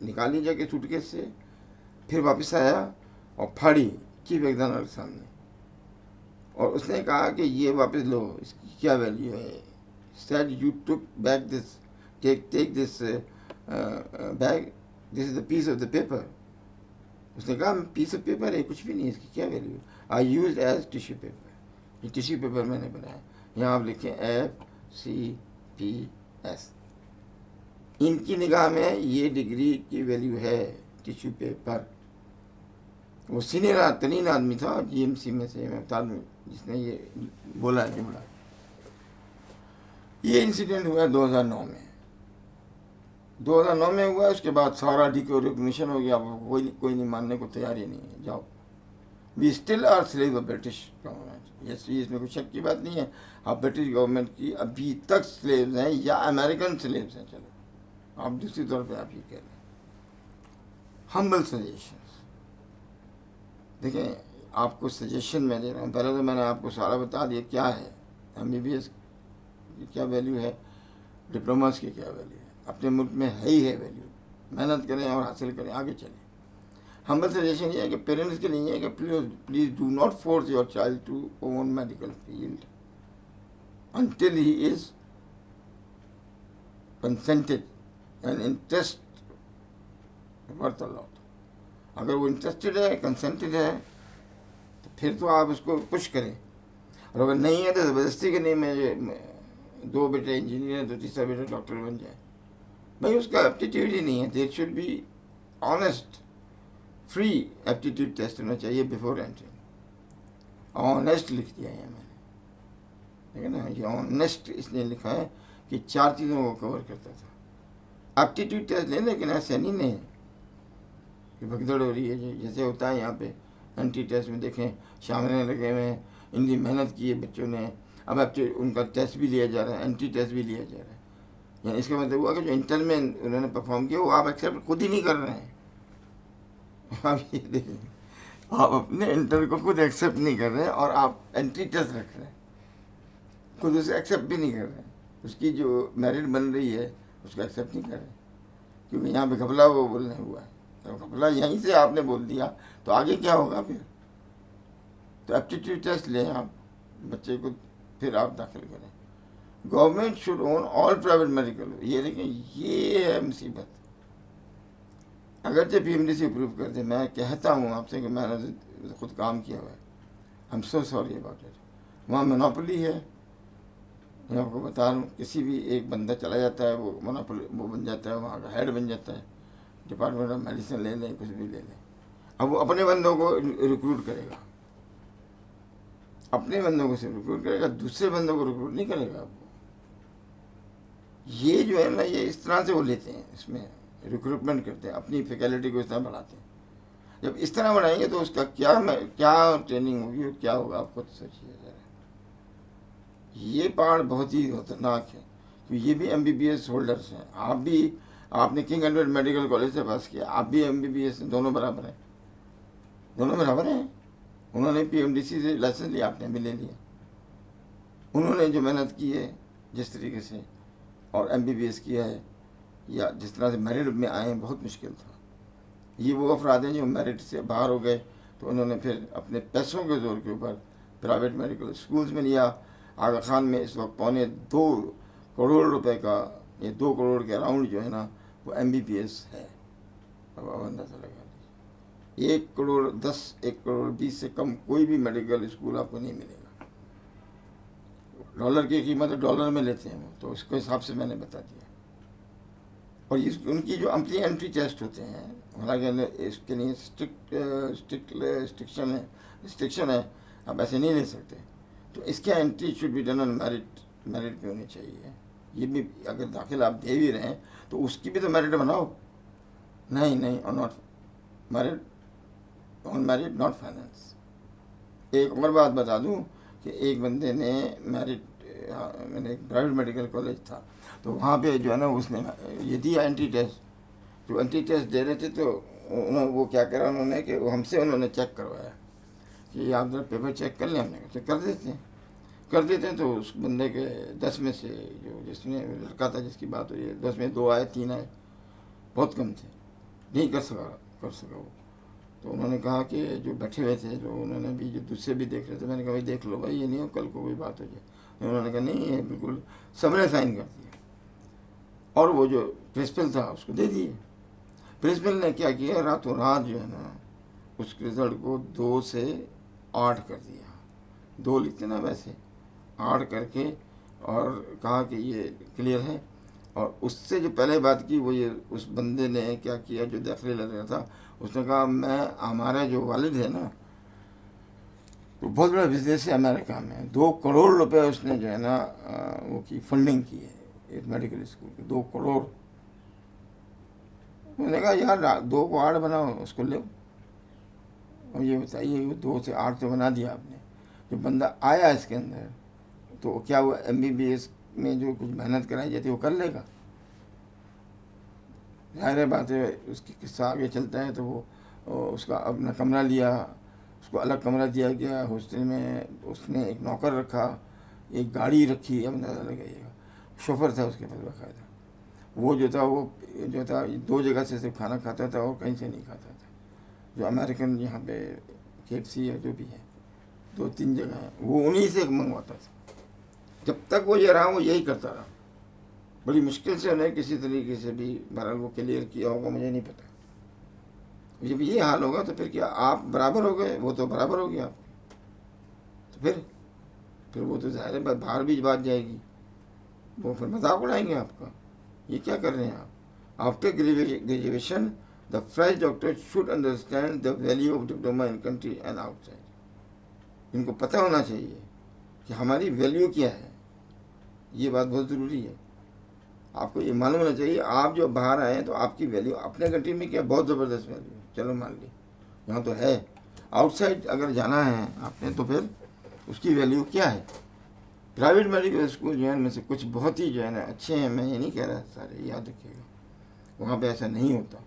निकाली जाके सूटकेस से, फिर वापस आया और फाड़ी चीफ एग्जामिनर के सामने, और उसने कहा कि ये वापस लो, इसकी क्या वैल्यू है। Said you took back this, take this bag, this is the piece of the paper. उसने कहा पीस ऑफ पेपर है, कुछ भी नहीं, इसकी क्या वैल्यू है। आई यूज एज टिश्यू पेपर, ये टिश्यू पेपर मैंने बनाया। यहाँ आप लिखें FCPS। इनकी निगाह में ये डिग्री की वैल्यू है टिश्यू पेपर। वो सीनियर तरीन आदमी था GMC में से, मैं बता दूँ, जिसने ये बोला है जुमला। ये इंसिडेंट हुआ 2009 में, 2009 में हुआ। उसके बाद सारा रिकॉग्निशन हो गया, कोई नहीं मानने को तैयार ही नहीं है, जाओ। We still are slave of British government, इसमें कोई शक की बात नहीं है। आप ब्रिटिश गवर्नमेंट की अभी तक स्लेव्स हैं, या अमेरिकन स्लेव्स हैं, चलो आप दूसरी तौर पे आप ये कह रहे हैं। हम्बल सजेशंस, देखें आपको सजेशन मैं दे रहा हूँ। पहले तो मैंने आपको सारा बता दिया क्या है MBBS की क्या वैल्यू है, डिप्लोमास की क्या वैल्यू है, अपने मुल्क में है ही है वैल्यू। मेहनत करें और हासिल करें, आगे चलें। हम्बल सजेशन ये है कि पेरेंट्स के लिए है कि please do not force your child to own medical field until he is consented and interest worth a lot। अगर वो इंटरेस्टेड है, कंसेंटेड है, तो फिर तो आप उसको पुश करें, और अगर नहीं है तो ज़बरदस्ती के नहीं, मैं 2 बेटे इंजीनियर है तो तीसरा बेटा डॉक्टर बन जाए, भाई उसका एप्टीट्यूड ही नहीं है। There should be honest free aptitude test होना चाहिए बिफोर एंट्रिंग। ऑनेस्ट लिख दिया है मैंने, ठीक है ना। ये ऑनेस्ट इसलिए लिखा है कि 4 चीज़ों को कवर करता था। एप्टीट्यूड टेस्ट लें, लेकिन ऐसे नहीं कि भगदड़ हो रही है जैसे होता है यहाँ पे एंट्री टेस्ट में। देखें शामिल लगे हुए हैं, इनकी मेहनत की है बच्चों ने, अब उनका टेस्ट भी लिया जा रहा है, एंट्री टेस्ट भी लिया जा रहा है। यानी इसका मतलब हुआ कि जो इंटर में उन्होंने परफॉर्म किया वो आप एक्सेप्ट खुद ही नहीं कर रहे हैं। आप ये देखिए, आप अपने इंटर को खुद एक्सेप्ट नहीं कर रहे हैं और आप एंट्री टेस्ट रख रहे हैं, खुद उसे एक्सेप्ट भी नहीं कर रहे हैं। उसकी जो मेरिट बन रही है उसको एक्सेप्ट नहीं कर रहे, क्योंकि यहाँ पे घपला वो बोलने हुआ है। तो घपला यहीं से आपने बोल दिया तो आगे क्या होगा फिर? तो एप्टीट्यूड टेस्ट लें आप बच्चे को, फिर आप दाखिल करें। Government should own all private medical. ये देखें, ये है मुसीबत। अगरचे PMDC अप्रूव कर दे, मैं कहता हूँ आपसे कि मैंने खुद काम किया हुआ है, I am so sorry about it. वहाँ मोनोपोली है, मैं आपको बता रहा हूँ। किसी भी एक बंदा चला जाता है, वो मोनोपोली वो बन जाता है, वहाँ का हेड बन जाता है। डिपार्टमेंट ऑफ मेडिसिन ले लें, कुछ भी ले लें। अब वो अपने बंदों को रिक्रूट करेगा, अपने बंदों को सिर्फ रिक्रूट करेगा, दूसरे बंदों को रिक्रूट नहीं करेगा। अब ये जो है ना, ये इस तरह से वो लेते हैं, इसमें रिक्रूटमेंट करते हैं, अपनी फैकल्टी को इस तरह बढ़ाते हैं। जब इस तरह बढ़ाएंगे तो उसका क्या ट्रेनिंग होगी और क्या होगा, आप खुद सोचिए ज़रा। ये पार्ट बहुत ही खतरनाक है, क्योंकि ये भी MBBS होल्डर्स हैं। आप भी, आपने किंग एडवर्ड मेडिकल कॉलेज से पास किया, आप भी MBBS, दोनों बराबर हैं, दोनों बराबर हैं। उन्होंने PMDC से लाइसेंस लिया, आपने भी ले लिया। उन्होंने जो मेहनत की है जिस तरीके से, और MBBS किया है, या जिस तरह से मेरिट में आए हैं, बहुत मुश्किल था। ये वो अफराद हैं जो मेरिट से बाहर हो गए, तो उन्होंने फिर अपने पैसों के जोर के ऊपर प्राइवेट मेडिकल स्कूल्स में लिया। आगा खान में इस वक्त 2.25 करोड़ रुपए का, ये 2 करोड़ के अराउंड जो है ना, वो MBBS है। अब अंदाजा लगा लीजिए, 1 करोड़ 10, 1 करोड़ 20 से कम कोई भी मेडिकल स्कूल आपको नहीं मिलेगा। डॉलर की कीमत डॉलर में लेते हैं वो, तो उसके हिसाब से मैंने बता दिया। और उनकी जो अपनी एंट्री टेस्ट होते हैं, हालांकि इसके लिए रिस्ट्रिक्शन है, आप ऐसे नहीं ले सकते। तो इसके entry should be done on merit पे होनी चाहिए। ये भी अगर दाखिल आप दे भी रहे हैं तो उसकी भी तो मेरिट बनाओ। नहीं, और not merit, on merit not finance. एक और बात बता दूं कि एक बंदे ने मेरिट, मैंने एक प्राइवेट मेडिकल कॉलेज था, तो वहाँ पे जो है ना, उसने ये दिया एंट्री टेस्ट। जो एंट्री टेस्ट दे रहे थे तो वो क्या करा उन्होंने कि हमसे उन्होंने चेक करवाया कि आप जरा पेपर चेक कर लें। हमने कहा कर देते हैं। तो उस बंदे के 10 में से, जो जिसने लड़का था जिसकी बात हुई है, 10 में 2 आए, 3 आए, बहुत कम थे, नहीं कर सका वो। तो उन्होंने कहा कि जो बैठे हुए थे, जो उन्होंने भी, जो दूसरे भी देख रहे थे, मैंने कहा भाई देख लो भाई, ये नहीं हो कल को कोई बात हो जाए। उन्होंने कहा नहीं, ये बिल्कुल सबने साइन कर दिया। और वो जो प्रिंसिपल था उसको दे दिए। प्रिंसिपल ने क्या किया, रातों रात जो है ना, उस रिजल्ट को 2 से 8 कर दिया। 2 लिखते ना, वैसे 8 करके, और कहा कि ये क्लियर है। और उससे जो पहले बात की वो ये, उस बंदे ने क्या किया जो दाखिले लग रहा था, उसने कहा हमारे जो वालिद है ना, तो बहुत बड़ा बिजनेस है अमेरिका में, 2 करोड़ रुपए उसने जो है ना वो की फंडिंग की है एक मेडिकल स्कूल की, 2 करोड़। मैंने कहा यार 2 को 8 बनाओ, उसको ले। और ये बताइए 2 से 8 तो बना दिया आपने। जो बंदा आया इसके अंदर, तो क्या वो MBBS में जो कुछ मेहनत कराई जाती है वो कर लेगा? जाहिर बात है, उसकी किस्सा आगे चलता है तो वो उसका अपना कमरा लिया, उसको अलग कमरा दिया गया हॉस्टल में, उसने एक नौकर रखा, एक गाड़ी रखी, अब अंदाज़ा लगाइएगा, शोफर था उसके पास बाकायदा। वो जो था 2 जगह से सिर्फ खाना खाता था और कहीं से नहीं खाता था। जो अमेरिकन यहाँ पे KFC है, जो भी है, 2-3 जगह है, वो उन्हीं से मंगवाता था। जब तक वो ये रहा, वो यही करता रहा। बड़ी मुश्किल से उन्हें किसी तरीके से भी बहरहाल वो क्लियर किया होगा, मुझे नहीं पता। जब ये हाल होगा तो फिर क्या आप बराबर हो गए? वो तो बराबर हो गया आप, तो फिर वो तो ज़ाहिर है बाहर भी बात जाएगी, वो फिर मजाक उड़ाएंगे आपका। ये क्या कर रहे हैं आप? After graduation the fresh doctor should understand the value of diploma in country and outside. इनको पता होना चाहिए कि हमारी वैल्यू क्या है। ये बात बहुत ज़रूरी है। आपको ये मालूम होना चाहिए, आप जो बाहर आए हैं तो आपकी वैल्यू अपने कंट्री में क्या बहुत ज़बरदस्त वैल्यू है, चलो मान ली यहाँ तो है। आउटसाइड अगर जाना है आपने तो फिर उसकी वैल्यू क्या है, प्राइवेट मेडिकल स्कूल जो है उनमें से कुछ बहुत ही जो है ना अच्छे हैं, मैं ये नहीं कह रहा सारे, याद रखिएगा वहाँ पे ऐसा नहीं होता,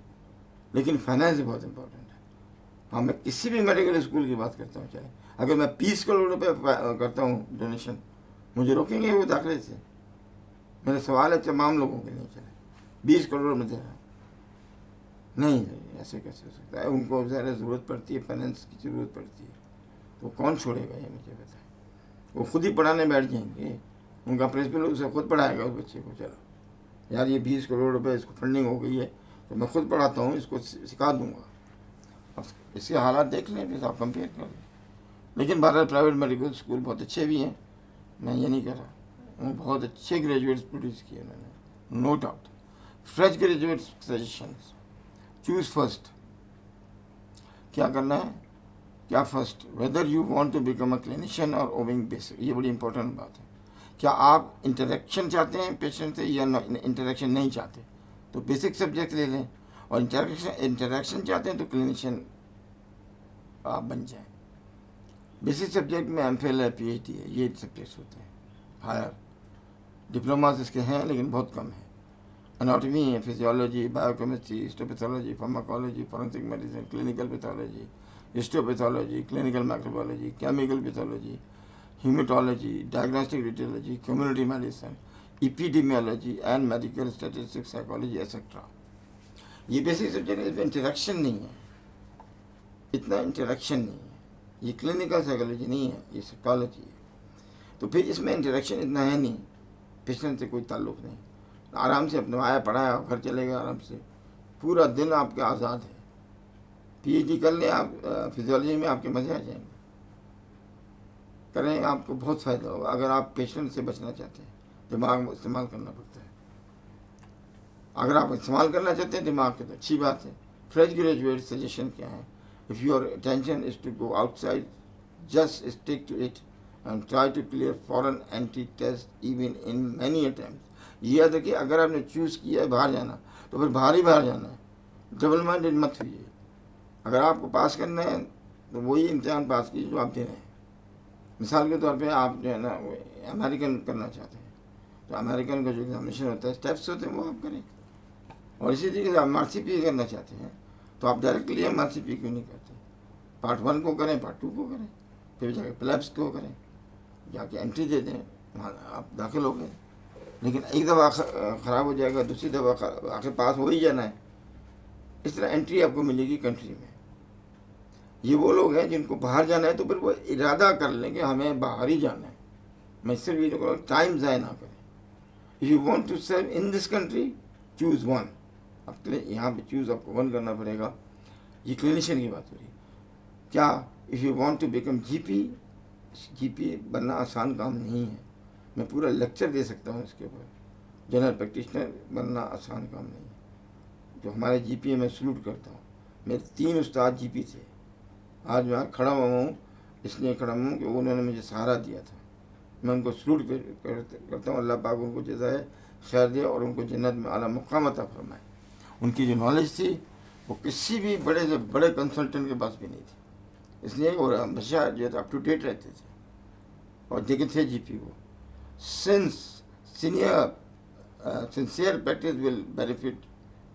लेकिन फाइनेंस बहुत इंपॉर्टेंट है। हाँ, मैं किसी भी मेडिकल स्कूल की बात करता हूँ, चाहे अगर मैं 20 करोड़ रुपए करता हूँ डोनेशन, मुझे रोकेंगे वो दाखिले से? मेरा सवाल है तमाम लोगों के लिए, चले 20 करोड़ में दे रहा हूँ, नहीं ऐसे कैसे हो सकता है? उनको ज़्यादा ज़रूरत पड़ती है, फाइनेंस की ज़रूरत पड़ती है, तो कौन छोड़ेगा ये मुझे बताएं? वो खुद ही पढ़ाने बैठ जाएंगे, उनका प्रिंसिपल उसे खुद पढ़ाएगा उस बच्चे को, चलो यार ये 20 करोड़ रुपए इसको फंडिंग हो गई है तो मैं खुद पढ़ाता हूँ, इसको सिखा दूंगा। अब इसके हालात देख लें, फिर आप कंपेयर कर लें। लेकिन भारत प्राइवेट मेडिकल स्कूल बहुत अच्छे भी हैं, मैं ये नहीं कह रहा, वो बहुत अच्छे ग्रेजुएट्स प्रोड्यूस किए उन्होंने, no doubt. Fresh graduate suggestions, choose first, क्या करना है, क्या first, whether you want to become a clinician और ओबिंग बेसिक, ये बड़ी इंपॉर्टेंट बात है। क्या आप इंटरेक्शन चाहते हैं पेशेंट से या इंटरेक्शन नहीं चाहते, तो बेसिक सब्जेक्ट ले लें, और इंटरेक्शन चाहते हैं तो क्लिनिशियन आप बन जाएं। बेसिक सब्जेक्ट में एमफिल है, पीएचडी है, ये सब्जेक्ट्स होते हैं। हायर डिप्लोमास इसके हैं लेकिन बहुत कम है। एनाटॉमी है, physiology, biochemistry, histopathology, pharmacology, forensic medicine, clinical pathology, histopathology, clinical microbiology, chemical pathology, hematology, diagnostic radiology, community medicine, epidemiology and medical statistics, psychology, etc. ये बेसिक सब्जेक्ट, इसमें इंटरेक्शन नहीं है, इतना इंटरेक्शन नहीं है, ये क्लिनिकल साइकोलॉजी नहीं है, ये साइकोलॉजी है। तो फिर इसमें इंटरेक्शन इतना है नहीं, पेशेंट से कोई ताल्लुक नहीं, आराम से अपना आया पढ़ाया घर चले गए आराम से, पूरा दिन आपके आज़ाद है। पीएचडी कर लें आप फिजियोलॉजी में, आपके मज़े आ जाएंगे, करें, आपको बहुत फ़ायदा होगा। अगर आप पेशेंट से बचना चाहते हैं, दिमाग इस्तेमाल करना पड़ता है, अगर आप इस्तेमाल करना चाहते हैं दिमाग के तो अच्छी बात है। फ्रेश ग्रेजुएट सजेशन क्या है, if your attention is to go outside, just stick to it and try to clear foreign entry test even in many attempt. ये याद रखिए, अगर आपने चूज़ किया है बाहर जाना तो फिर बाहर ही बाहर जाना है, डबल माइंडेड मत हुइए। अगर आपको पास करना है तो वही इम्तिहान पास कीजिए जो आप दे रहे हैं। मिसाल के तौर पे आप जो है ना अमेरिकन करना चाहते हैं तो अमेरिकन का जो एग्जामिनेशन होता है, स्टेप्स होते हैं, वो आप करें। और इसी तरीके से आप MRCP करना चाहते हैं तो आप डायरेक्टली MRCP क्यों नहीं करते, पार्ट 1 को करें, पार्ट 2 को करें, फिर जाके प्लेब्स को करें, जाके एंट्री दे दें, वहाँ आप दाखिल हो गए। लेकिन एक दफ़ा ख़राब हो जाएगा, दूसरी दफ़ा आखिर पास हो ही जाना है। इस तरह एंट्री आपको मिलेगी कंट्री में। ये वो लोग हैं जिनको बाहर जाना है तो फिर वो इरादा कर लें कि हमें बाहर ही जाना है। मैं सिर्फ ये कहूँगा, टाइम ज़ाय ना करें। If you want to serve in this country, choose one. अब यहाँ पे चूज़ आपको वन करना पड़ेगा। ये क्लिनिशियन की बात हो रही है। क्या if you want to become GP बनना आसान काम नहीं है, मैं पूरा लेक्चर दे सकता हूँ इसके ऊपर। जनरल प्रैक्टिशनर बनना आसान काम नहीं है। जो हमारे जीपी मैं सल्यूट करता हूँ, मेरे 3 उस्ताद जीपी थे। आज मैं खड़ा हुआ हूँ इसलिए खड़ा हूँ कि उन्होंने मुझे सहारा दिया था। मैं उनको सल्यूट करता हूँ। अल्लाह पाक उनको जज़ाए खैर दे और उनको जन्नत में आला मुक़ाम अता फरमाए। उनकी जो नॉलेज थी वो किसी भी बड़े से बड़े कंसल्टेंट के पास भी नहीं थी, इसलिए वो हमेशा जो है अप टू डेट रहते थे और लेकिन थे जीपी वो। Sincere practice will benefit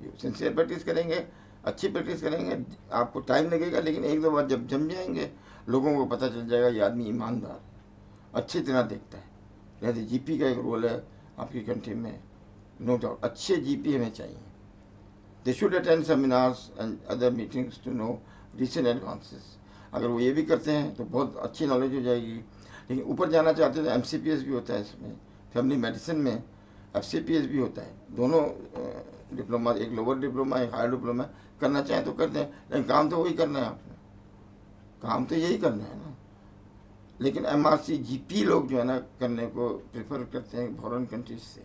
you. Sincere practice करेंगे, अच्छी प्रैक्टिस करेंगे, आपको टाइम लगेगा, लेकिन एक दो बार जब जम जाएंगे लोगों को पता चल जाएगा ये आदमी ईमानदार, अच्छी तरह देखता है। जैसे जीपी का एक रोल है आपकी कंट्री में, नो डाउट अच्छे जीपी हमें चाहिए। They should attend seminars and other meetings to know recent advances. अगर वो ये भी करते हैं तो बहुत अच्छी नॉलेज हो जाएगी। लेकिन ऊपर जाना चाहते हैं तो MCPS भी होता है इसमें, फैमिली मेडिसिन में FCPS भी होता है। दोनों डिप्लोमा, एक लोअर डिप्लोमा एक हायर डिप्लोमा करना चाहें तो करते हैं, लेकिन काम तो वही करना है आपने, काम तो यही करना है ना। लेकिन MRC GP लोग जो है ना करने को प्रेफर करते हैं फॉरेन कंट्रीज से।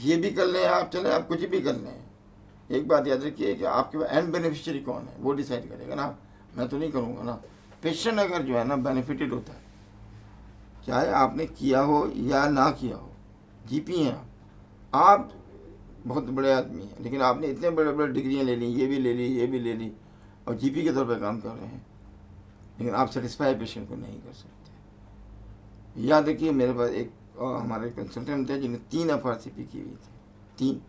ये भी कर लें आप, चले आप कुछ भी कर लें, एक बात याद रखिए कि आपके पास एंड बेनिफिशियरी कौन है वो डिसाइड करेगा ना, मैं तो नहीं करूँगा ना। पेशेंट अगर जो है ना बेनिफिटेड होता है, चाहे आपने किया हो या ना किया हो, जीपी हैं आप बहुत बड़े आदमी हैं, लेकिन आपने इतने बड़े बड़े डिग्रियाँ ले ली, ये भी ले ली, ये भी ले ली, और जीपी के तौर पे काम कर रहे हैं, लेकिन आप सेटिस्फाई पेशेंट को नहीं कर सकते। या देखिए मेरे पास एक हमारे कंसल्टेंट थे जिन्हें 3 FRCP की हुई थी, 3।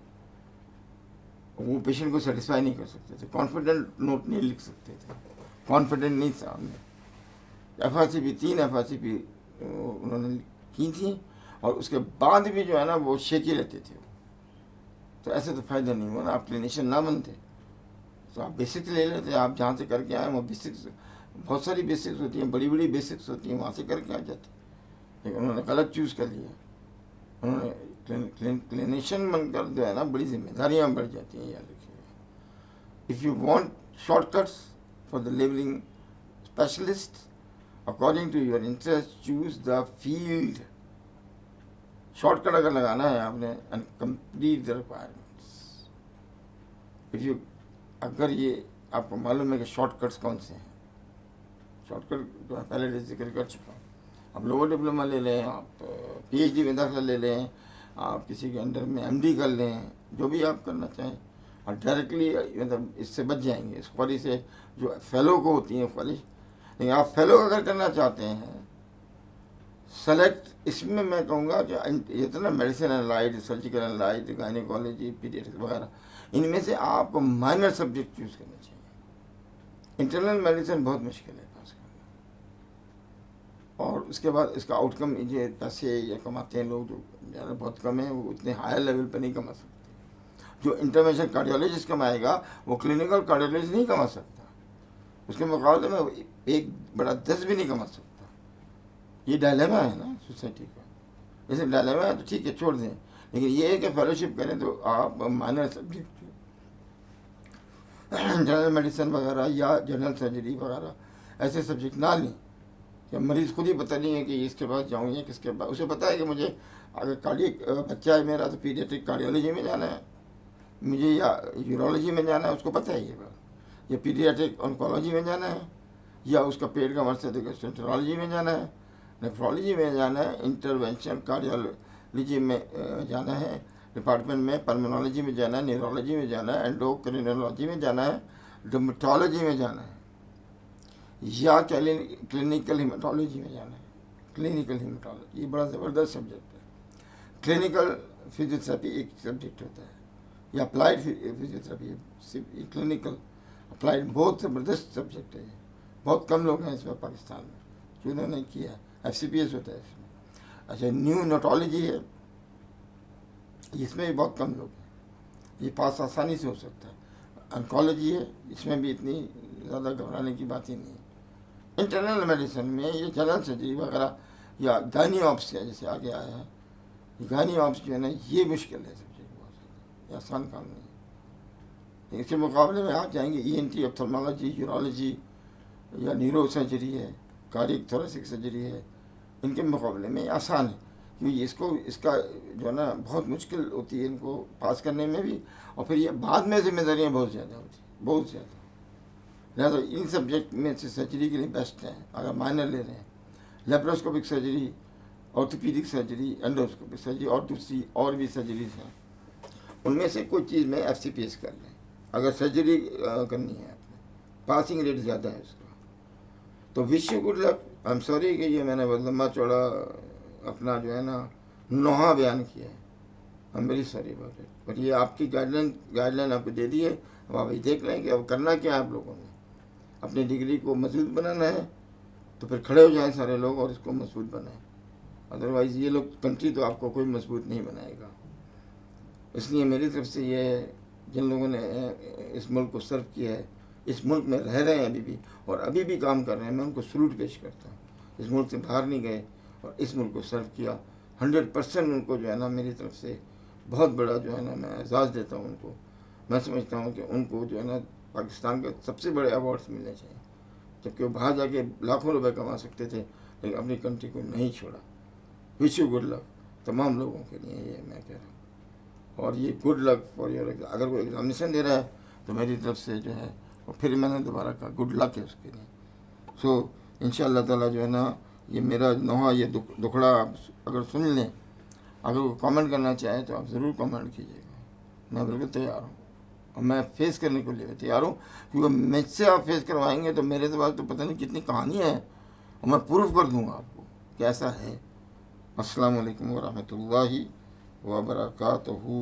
वो पेशेंट को सेटिस्फाई नहीं कर सकते थे, कॉन्फिडेंट नोट नहीं लिख सकते थे, कॉन्फिडेंट नहीं था उनमें। FRCP 3 FRCP उन्होंने की थी, और उसके बाद भी जो है ना वो शेकी रहते थे। तो ऐसे तो फ़ायदा नहीं हुआ ना, आप क्लिनिशियन ना बनते तो आप बेसिक्स ले लेते। आप जहाँ से करके आए वो बेसिक्स, बहुत सारी बेसिक्स होती हैं, बड़ी बड़ी बेसिक्स होती हैं, वहाँ से करके आ जाते। लेकिन उन्होंने गलत चूज़ कर लिया। उन्होंने क्लिनिशियन बनकर जो है ना बड़ी जिम्मेदारियाँ बढ़ जाती हैं, याद रखिएगा। If you want shortcuts for the labelling specialist according to your interest, choose the field. Shortcut अगर लगाना है आपने, and complete the requirements. If you, अगर ये आपको मालूम है कि शॉर्टकट्स कौन से हैं, शॉर्टकट मैं पहले जिक्र कर चुका हूँ। आप लोअर डिप्लोमा ले लें, आप PhD में दाखिला ले लें, आप किसी के अंडर में MD कर लें, जो भी आप करना चाहें, और डायरेक्टली मतलब इससे बच जाएंगे, इस ख्वारी से जो फेलो को होती है ख्वारी। लेकिन आप फेलो अगर करना चाहते हैं, सेलेक्ट, इसमें मैं कहूँगा कि जितना medicine analyte, surgical analyte, gynaecology, paediatrics वगैरह, इनमें से आपको माइनर सब्जेक्ट चूज करना चाहिए। इंटरनल मेडिसिन बहुत मुश्किल है पास करना, और उसके बाद इसका आउटकम, ये पैसे या कमाते हैं लोग जो ज़्यादा बहुत कम है, वो उतने हायर लेवल पर नहीं कमा सकते। जो इंटरवेंशन कार्डियोलॉजिस्ट कमाएगा वो क्लिनिकल कार्डियोलॉजिस्ट नहीं कमा सकता, उसके मुकाबले में एक बड़ा 10 भी नहीं कमा सकता। ये डायलेमा है ना सोसाइटी का। जैसे डायलेमा है तो ठीक है, छोड़ दें, लेकिन ये है कि फेलोशिप करें तो आप माइनर सब्जेक्ट जनरल मेडिसिन वगैरह या जनरल सर्जरी वगैरह ऐसे सब्जेक्ट ना लें। या मरीज़ खुद ही पता नहीं है कि इसके पास जाऊँ या किसके पास, उसे पता है कि मुझे अगर कार्डियक बच्चा है मेरा तो पीडियाट्रिक कार्डियोलॉजी में जाना है मुझे, या यूरोलॉजी में जाना है, उसको पता है ये बात, या पीडियाट्रिक ऑन्कोलॉजी में जाना है, या उसका पेट का मर्ज है तो गैस्ट्रोएंटेरोलॉजी में जाना है, नेफ्रोलॉजी में जाना है, इंटरवेंशन कार्डियोलॉजी में जाना है, डिपार्टमेंट में पल्मोनोलॉजी में जाना है, न्यूरोलॉजी में जाना है, एंडोक्रिनोलॉजी में जाना है, डर्मेटोलॉजी में जाना है, या क्लिनिकल हिमेटोलॉजी में जाना है। क्लिनिकल हिमेटोलॉजी ये बड़ा ज़बरदस्त सब्जेक्ट है। क्लिनिकल फिजियोथेरेपी एक सब्जेक्ट होता है, या अप्लाइड फिजियोथेरेपी, क्लिनिकल अप्लाइड बहुत ज़बरदस्त सब्जेक्ट है। बहुत कम लोग हैं इसमें पाकिस्तान में जिन्होंने किया। FCPS होता है इसमें। अच्छा, न्यूनोटोलॉजी है, इसमें भी बहुत कम लोग हैं, ये पास आसानी से हो सकता है। ऑन्कोलॉजी है, इसमें भी इतनी ज़्यादा घबराने की बात ही नहीं है। इंटरनल मेडिसिन में ये जनरल सर्जरी वगैरह या गायनी ऑप्स का जैसे आगे आया है, गायनी ऑप्स जो है ना ये मुश्किल है सब्जेक्ट, बहुत ज़्यादा, ये आसान काम नहीं है। इसके मुकाबले में आप जाएंगे ENT, ऑप्थल्मोलॉजी, यूरोलॉजी, या न्यूरो सर्जरी है, कार्डियक थोरेसिक सर्जरी है, इनके मुकाबले में आसान है। क्योंकि इसका जो है ना बहुत मुश्किल होती है इनको पास करने में भी, और फिर ये बाद में जिम्मेदारियाँ बहुत ज़्यादा होती हैं, बहुत ज़्यादा। लिहाजा इन सब्जेक्ट में से सर्जरी के लिए बेस्ट हैं अगर माइनर ले रहे हैं। Laparoscopic surgery, orthopaedic surgery, endoscopic surgery और दूसरी और भी सर्जरीज हैं, उनमें से कोई चीज़ में FCPS कर लें अगर सर्जरी करनी है। पासिंग रेट ज़्यादा है उसका। तो wish you good luck. I am sorry कि ये मैंने बहुत लंबा चौड़ा अपना जो है ना नोहा बयान किया है, I am very sorry about it. पर ये आपकी गाइडलाइन आपको दे दी है, अब आप ये देख लें कि अब करना क्या है आप लोगों ने। अपनी डिग्री को मजबूत बनाना है तो फिर खड़े हो जाएं सारे लोग और इसको मजबूत बनाएं, अदरवाइज़ ये लोग कंट्री तो आपको कोई मजबूत नहीं बनाएगा। इसलिए मेरी तरफ से ये जिन लोगों ने इस मुल्क को सर्व किया है, इस मुल्क में रह रहे हैं अभी भी और अभी भी काम कर रहे हैं, मैं उनको सलूट पेश करता हूँ। इस मुल्क से बाहर नहीं गए और इस मुल्क को सर्व किया, 100% उनको जो है ना मेरी तरफ से बहुत बड़ा जो है ना मैं एजाज़ देता हूँ उनको। मैं समझता हूँ कि उनको जो है ना पाकिस्तान के सबसे बड़े अवार्ड्स मिलने चाहिए, जबकि वो बाहर जाके लाखों रुपए कमा सकते थे लेकिन अपनी कंट्री को नहीं छोड़ा। विश यू गुड लक तमाम लोगों के लिए, ये मैं कह रहा हूँ। और ये गुड लक फॉर योर, अगर कोई एग्जामिनेशन दे रहा है तो मेरी तरफ से जो है, और फिर मैंने दोबारा कहा गुड लक है उसके लिए। सो इंशाअल्लाह ताला जो है ना ये मेरा नोहा ये दुखड़ा आप अगर सुन लें, अगर वो कमेंट करना चाहे तो आप ज़रूर कमेंट कीजिएगा, मैं बिल्कुल तैयार हूँ और मैं फेस करने को लिए तैयार हूँ। क्योंकि मुझसे आप फेस करवाएंगे तो मेरे पास तो पता नहीं कितनी कहानियाँ हैं और मैं प्रूफ कर दूँगा आपको कि ऐसा है। अस्सलामु अलैकुम वरहमतुल्लाहि वबरकातुहू।